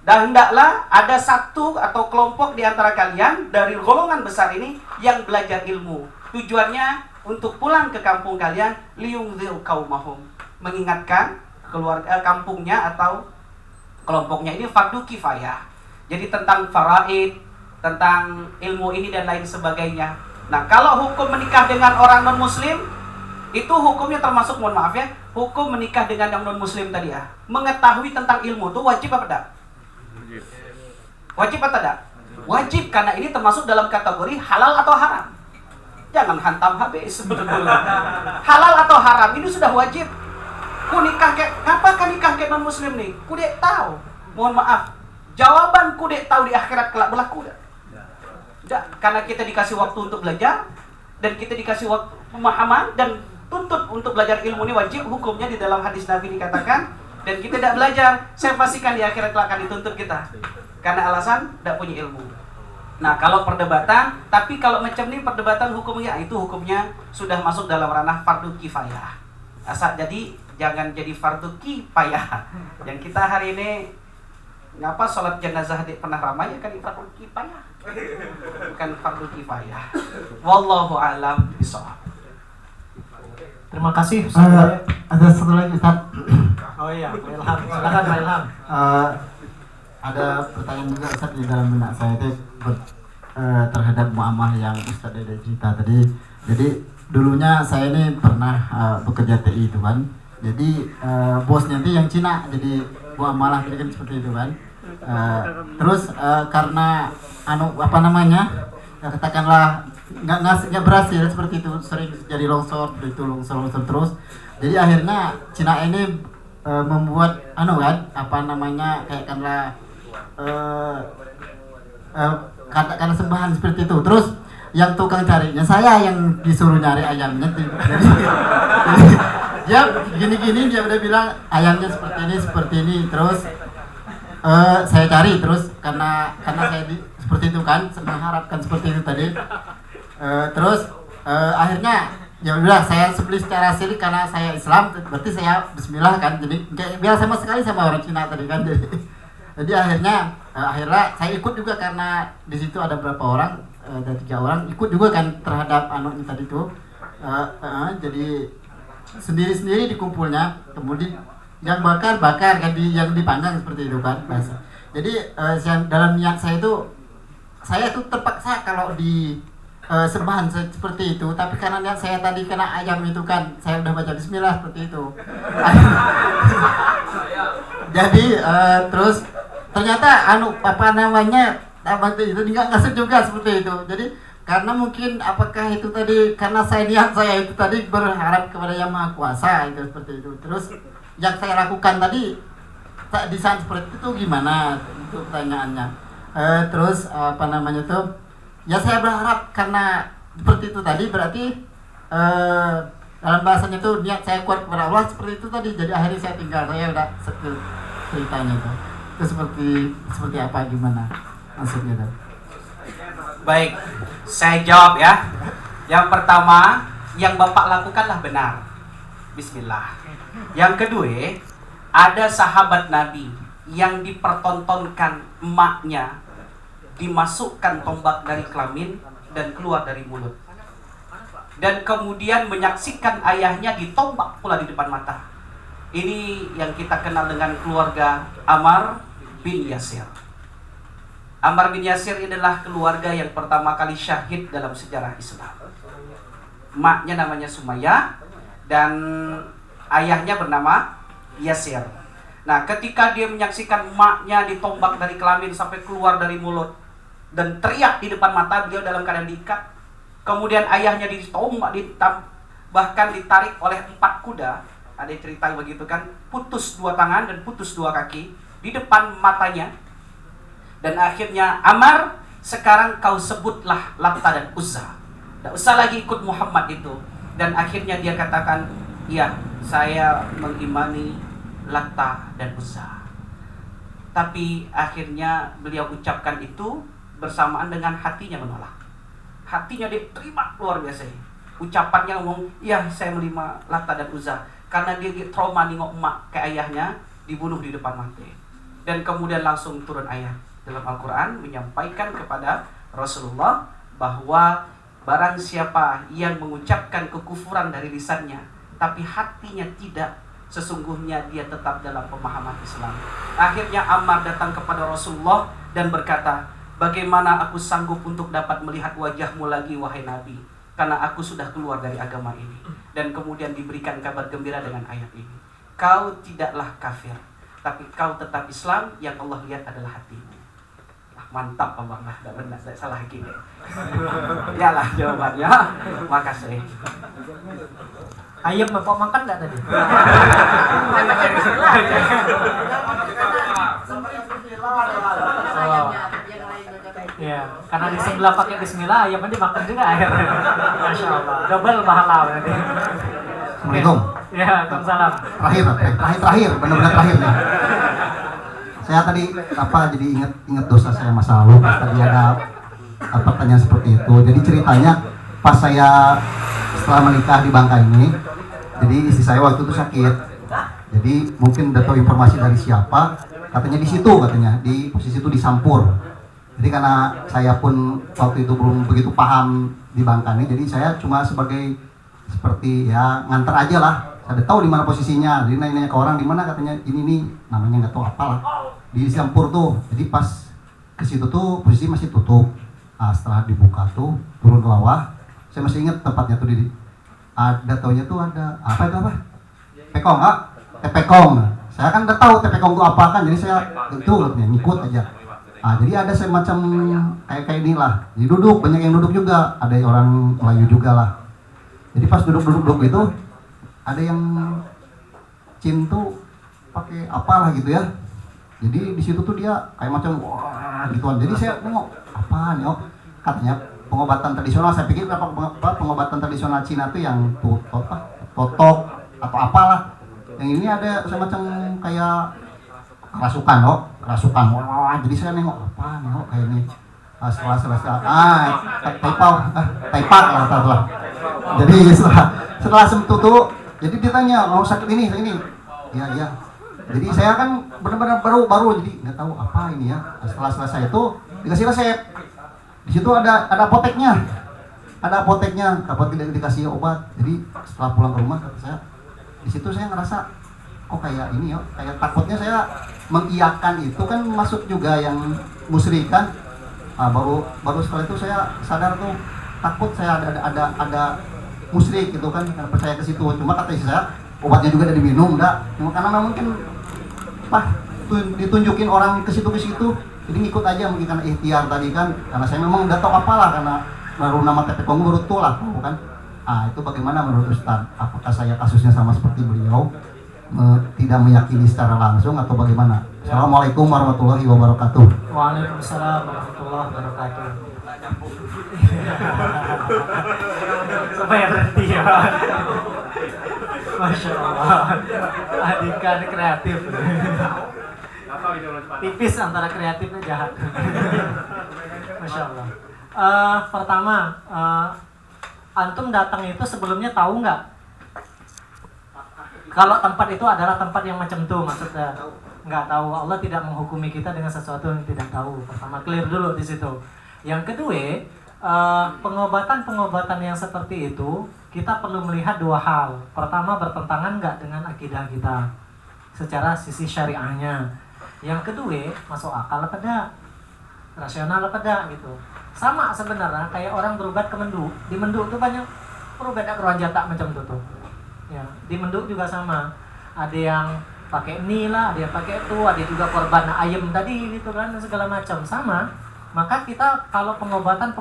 Dan hendaklah ada satu atau kelompok di antara kalian dari golongan besar ini yang belajar ilmu. Tujuannya untuk pulang ke kampung kalian, liyungzil qaumahum, mengingatkan keluarga kampungnya atau kelompoknya. Ini fardu kifayah. Jadi tentang faraid, tentang ilmu ini dan lain sebagainya. Nah, kalau hukum menikah dengan orang non-muslim, itu hukumnya termasuk, mohon maaf ya, hukum menikah dengan yang non-muslim tadi ya. Mengetahui tentang ilmu itu wajib apa tidak? Wajib atau tidak? Wajib, karena ini termasuk dalam kategori halal atau haram. Jangan hantam habis sebetulnya. Halal atau haram ini sudah wajib. Ku nikah ngapa nikah ke non-muslim nih? Ku dek tahu. Mohon maaf. Jawaban ku dek tahu di akhirat kelak berlaku tidak? Tidak, karena kita dikasih waktu untuk belajar dan kita dikasih waktu pemahaman dan tuntut untuk belajar ilmu ini wajib, hukumnya di dalam hadis Nabi dikatakan, dan kita tidak belajar, saya pastikan di akhirat kelak akan dituntut kita karena alasan tidak punya ilmu. Nah, kalau perdebatan, tapi kalau macam ini perdebatan hukumnya, itu hukumnya sudah masuk dalam ranah fardu kifayah. Asal jadi jangan jadi fardu kifayah. Yang kita hari ini ngapa sholat jenazah pernah ramai ya kan fardu kifayah, bukan fardu kifayah. Wallahu a'lam bishawab. Terima kasih. Ada satu lagi Ustaz. Oh iya, Pak Ilham. Silakan Pak Ilham. Ada pertanyaan juga Ustaz di dalam benak saya itu terhadap muamalah yang Ustaz Dede cerita tadi. Jadi dulunya saya ini pernah bekerja TI itu kan. Jadi bosnya itu yang Cina, jadi muamalah jadi kan seperti itu kan. Terus karena katakanlah nggak berhasil seperti itu, sering jadi longsor terus. Jadi akhirnya Cina ini membuat katakanlah sembahan seperti itu. Terus yang tukang carinya saya yang disuruh nyari ayamnya. Jadi dia gini-gini dia udah bilang ayamnya seperti ini terus saya cari terus karena saya seperti itu kan mengharapkan seperti itu tadi. Terus akhirnya ya udah saya beli secara asli karena saya Islam berarti saya Bismillah kan, jadi kayak biasa sama sekali sama orang Cina tadi kan. Jadi akhirnya saya ikut juga karena di situ ada berapa orang, ada 3 orang ikut juga kan terhadap anunya tadi tuh. Jadi sendiri dikumpulnya, kemudian yang bakar kan yang dipanggang seperti itu kan bahasa. Jadi dalam niat saya tuh terpaksa kalau di sembahan seperti itu, tapi karena niat saya tadi kena ayam itu kan saya udah baca Bismillah seperti itu. Jadi terus ternyata itu nggak ngasih juga seperti itu. Jadi karena mungkin apakah itu tadi karena niat saya itu tadi berharap kepada Yang Maha Kuasa itu seperti itu. Terus yang saya lakukan tadi di saat seperti itu gimana untuk pertanyaannya. Terus ya saya berharap karena seperti itu tadi berarti dalam bahasanya itu niat saya kuat kepada Allah seperti itu tadi. Jadi akhirnya saya tinggal, saya udah ceritanya itu seperti apa gimana maksudnya itu. Baik, saya jawab ya. Yang pertama, yang Bapak lakukanlah benar. Bismillah. Yang kedua, ada sahabat Nabi yang dipertontonkan emaknya dimasukkan tombak dari kelamin dan keluar dari mulut. Dan kemudian menyaksikan ayahnya ditombak pula di depan mata. Ini yang kita kenal dengan keluarga Ammar bin Yasir. Ammar bin Yasir adalah keluarga yang pertama kali syahid dalam sejarah Islam. Maknya namanya Sumayyah dan ayahnya bernama Yasir. Nah, ketika dia menyaksikan maknya ditombak dari kelamin sampai keluar dari mulut dan teriak di depan mata, beliau dalam keadaan diikat. Kemudian ayahnya ditombak, bahkan ditarik oleh 4 kuda. Ada cerita begitu kan, putus 2 tangan dan putus 2 kaki di depan matanya. Dan akhirnya Ammar, sekarang kau sebutlah Latta dan Uzza. Tidak usah lagi ikut Muhammad itu. Dan akhirnya dia katakan, iya, saya mengimani Latta dan Uzza. Tapi akhirnya beliau ucapkan itu bersamaan dengan hatinya menolak. Hatinya diterima luar biasa. Ucapannya ngomong, iya saya menerima Latta dan Uzza. Karena dia trauma nengok emak ke ayahnya dibunuh di depan mata. Dan kemudian langsung turun ayat dalam Al-Quran menyampaikan kepada Rasulullah bahwa barang siapa yang mengucapkan kekufuran dari lisannya tapi hatinya tidak, sesungguhnya dia tetap dalam pemahaman Islam. Akhirnya Ammar datang kepada Rasulullah dan berkata, bagaimana aku sanggup untuk dapat melihat wajahmu lagi wahai Nabi, karena aku sudah keluar dari agama ini. Dan kemudian diberikan kabar gembira dengan ayat ini, kau tidaklah kafir, tapi kau tetap Islam, yang Allah lihat adalah hatimu. Mantap Abang, tidak benar, tidak salah gini. Yalah jawabannya. Makasih. Ayam Bapak makan nggak tadi? Ya, karena di sebelah pakai Bismillah, ayam ini makan juga akhirnya. Masya Allah, double pahala berarti. Assalamualaikum. Ya, Waalaikumsalam. Terakhir, benar-benar terakhir nih. Saya tadi jadi ingat dosa saya masa lalu pas tadi ada pertanyaan seperti itu. Jadi ceritanya pas saya setelah menikah di Bangka ini, jadi istri saya waktu itu sakit. Jadi mungkin udah tahu informasi dari siapa, katanya di situ, katanya di posisi itu di Sampur. Jadi karena saya pun waktu itu belum begitu paham di Bangka ini, jadi saya cuma sebagai seperti ya nganter aja lah. Saya udah tahu di mana posisinya. Jadi nanya ke orang di mana, katanya ini nih, namanya nggak tahu apalah. Di Sampur tuh. Jadi pas ke situ tuh posisi masih tutup. Nah, setelah dibuka tuh turun ke bawah, saya masih ingat tempatnya tuh ada taunya tuh ada apa itu apa? Pekong, tepekong. Saya kan udah tahu tepekong itu apa kan, jadi saya itu ngikut aja. Nah, jadi ada semacam kayak inilah. Jadi duduk, banyak yang duduk juga, ada orang Melayu juga lah. Jadi pas duduk itu ada yang cintu pakai apalah gitu ya. Jadi di situ tuh dia kayak macam wah gituan. Jadi saya nengok apa nih, katanya pengobatan tradisional. Saya pikir pengobatan tradisional Cina tuh yang totok atau apalah. Yang ini ada semacam kayak kerasukan. Wah, jadi saya nengok kayak ini. Setelah taipak lah. Jadi setelah sentuh tuh, jadi ditanya mau sakit ini. Iya. Jadi saya kan benar-benar baru jadi nggak tahu apa ini ya. Setelah selesai itu dikasih resep. Di situ ada apoteknya. Dapat dikasih obat. Jadi setelah pulang ke rumah kata saya, di situ saya ngerasa kok kayak ini ya, kayak takutnya saya mengiyakan itu kan masuk juga yang musyrik kan. Baru setelah itu saya sadar tuh takut saya ada musyrik gitu kan, karena percaya ke situ. Cuma kata istri saya obatnya juga ada diminum karena mungkin ditunjukin orang ke situ, jadi ngikut aja mungkin karena ikhtiar tadi kan, karena saya memang udah tahu apalah, karena baru nama TP Kongo baru tuh lah kan. Itu bagaimana menurut Ustaz? Apakah saya kasusnya sama seperti beliau, tidak meyakini secara langsung atau bagaimana? Assalamualaikum warahmatullahi wabarakatuh. Waalaikumsalam warahmatullahi wabarakatuh. Supaya berhenti ya. Masya Allah. Adika ini kreatif. Tipis antara kreatif dan jahat. Masya Allah. Pertama, antum datang itu sebelumnya tahu nggak? Kalau tempat itu adalah tempat yang macam itu, maksudnya nggak tahu. Allah tidak menghukumi kita dengan sesuatu yang tidak tahu. Pertama, clear dulu di situ. Yang kedua, pengobatan yang seperti itu kita perlu melihat dua hal. Pertama, bertentangan nggak dengan akidah kita secara sisi syariahnya. Yang kedua, masuk akal apa tidak, rasional apa tidak gitu. Sama sebenarnya kayak orang berobat ke Menduk. Di Menduk tuh banyak berobat ke Ruanjata macam itu tuh. Ya, di Menduk juga sama. Ada yang pakai nila, ada yang pakai itu, ada juga korban ayam tadi gitu kan, segala macam sama. Maka kita kalau pengobatan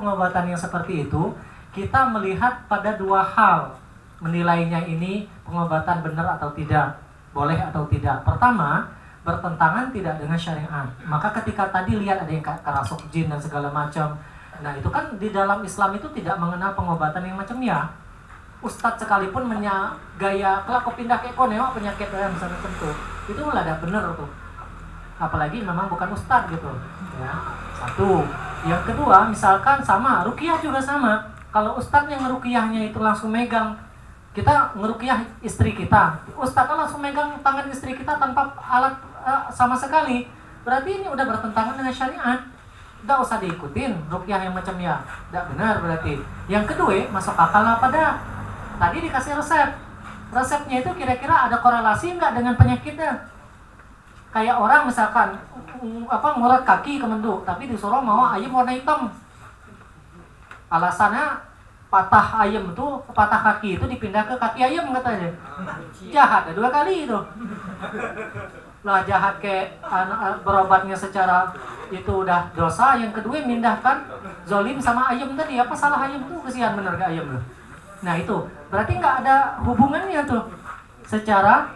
yang seperti itu, kita melihat pada dua hal menilainya ini pengobatan benar atau tidak, boleh atau tidak. Pertama, bertentangan tidak dengan syariat. Maka ketika tadi lihat ada yang kerasuk jin dan segala macam, nah itu kan di dalam Islam itu tidak mengenal pengobatan yang macam ya. Ustadz sekalipun gaya kelak kau pindah ke koneo penyakit yang misalnya tentu itu malah ada bener tuh, apalagi memang bukan ustadz gitu ya. Satu. Yang kedua, misalkan sama ruqyah juga sama. Kalau ustadz yang ngeruqyahnya itu langsung megang, kita ngeruqyah istri kita, ustadz kan langsung megang tangan istri kita tanpa alat sama sekali, berarti ini udah bertentangan dengan syariat. Nggak usah diikutin ruqyah yang macam ya, nggak benar berarti. Yang kedua, masuk akal apa dah? Tadi dikasih resepnya itu kira-kira ada korelasi nggak dengan penyakitnya? Kayak orang misalkan ngurat kaki ke Menduk, tapi disuruh mau ayam warna hitam. Alasannya patah kaki itu dipindah ke kaki ayam katanya. Jahat, ada 2 kali itu. Lah jahat kayak berobatnya secara itu udah dosa. Yang kedua mindahkan zolim sama ayam tadi. Apa salah ayam tuh? Kesian bener ke ayam loh. Nah itu berarti nggak ada hubungannya tuh. Secara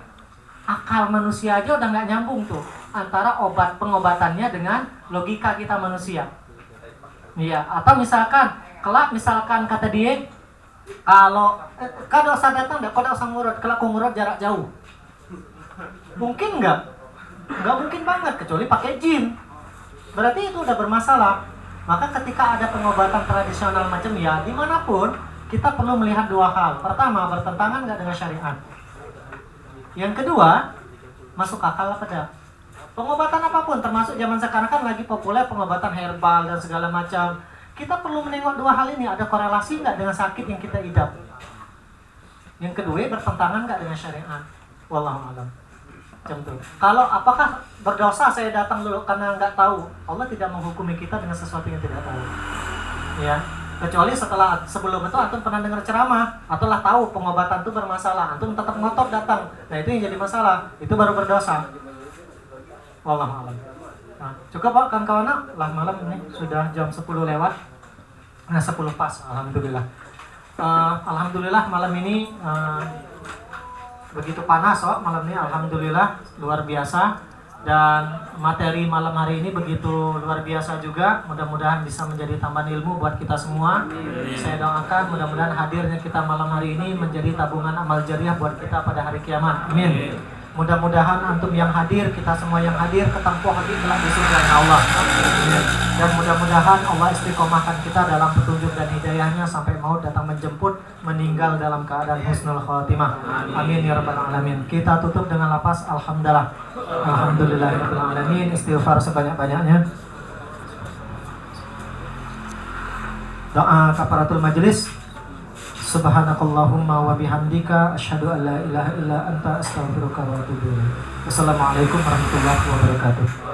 akal manusia aja udah nggak nyambung tuh antara pengobatannya dengan logika kita manusia. Iya. Atau misalkan kelak kata dia kalau kada usah datang dah, kada usah ngurut, kelak kau ngurut jarak jauh. Mungkin nggak mungkin banget kecuali pakai jin. Berarti itu udah bermasalah. Maka ketika ada pengobatan tradisional macam ya dimanapun, kita perlu melihat 2 hal. Pertama, bertentangan nggak dengan syariat. Yang kedua, masuk akal apa tidak? Pengobatan apapun, termasuk zaman sekarang kan lagi populer pengobatan herbal dan segala macam. Kita perlu menengok 2 hal ini, ada korelasi nggak dengan sakit yang kita idap. Yang kedua, bertentangan nggak dengan syariat. Wallahu a'lam. Macam itu. Kalau apakah berdosa saya datang dulu karena nggak tahu? Allah tidak menghukumi kita dengan sesuatu yang tidak tahu. Ya. Kecuali sebelum itu antum pernah dengar ceramah atau lah tahu pengobatan itu bermasalah, antum tetap ngotot datang. Nah itu yang jadi masalah, itu baru berdosa. Wallahu a'lam. Nah, cukup Pak kawan-kawan, lah malam ini sudah jam 10 lewat. Nah 10 pas, alhamdulillah. Alhamdulillah malam ini begitu panas malam ini, alhamdulillah luar biasa. Dan materi malam hari ini begitu luar biasa juga. Mudah-mudahan bisa menjadi tambahan ilmu buat kita semua. Saya doakan mudah-mudahan hadirnya kita malam hari ini menjadi tabungan amal jariah buat kita pada hari kiamat. Amin. Mudah-mudahan antum yang hadir, kita semua yang hadir ketempuh hati kelak di surga Allah. Dan mudah-mudahan Allah istiqomahkan kita dalam petunjuk dan hidayahnya sampai maut datang menjemput, meninggal dalam keadaan husnul khatimah. Amin ya rabbal alamin. Kita tutup dengan lapas alhamdulillah. Alhamdulillahirabbil alamin. Istighfar sebanyak-banyaknya. Doa kafaratul majelis. Subhanakallahumma wa bihamdika asyhadu an la ilaha illa anta astaghfiruka wa atubu ilaik. Wassalamualaikum warahmatullahi wabarakatuh.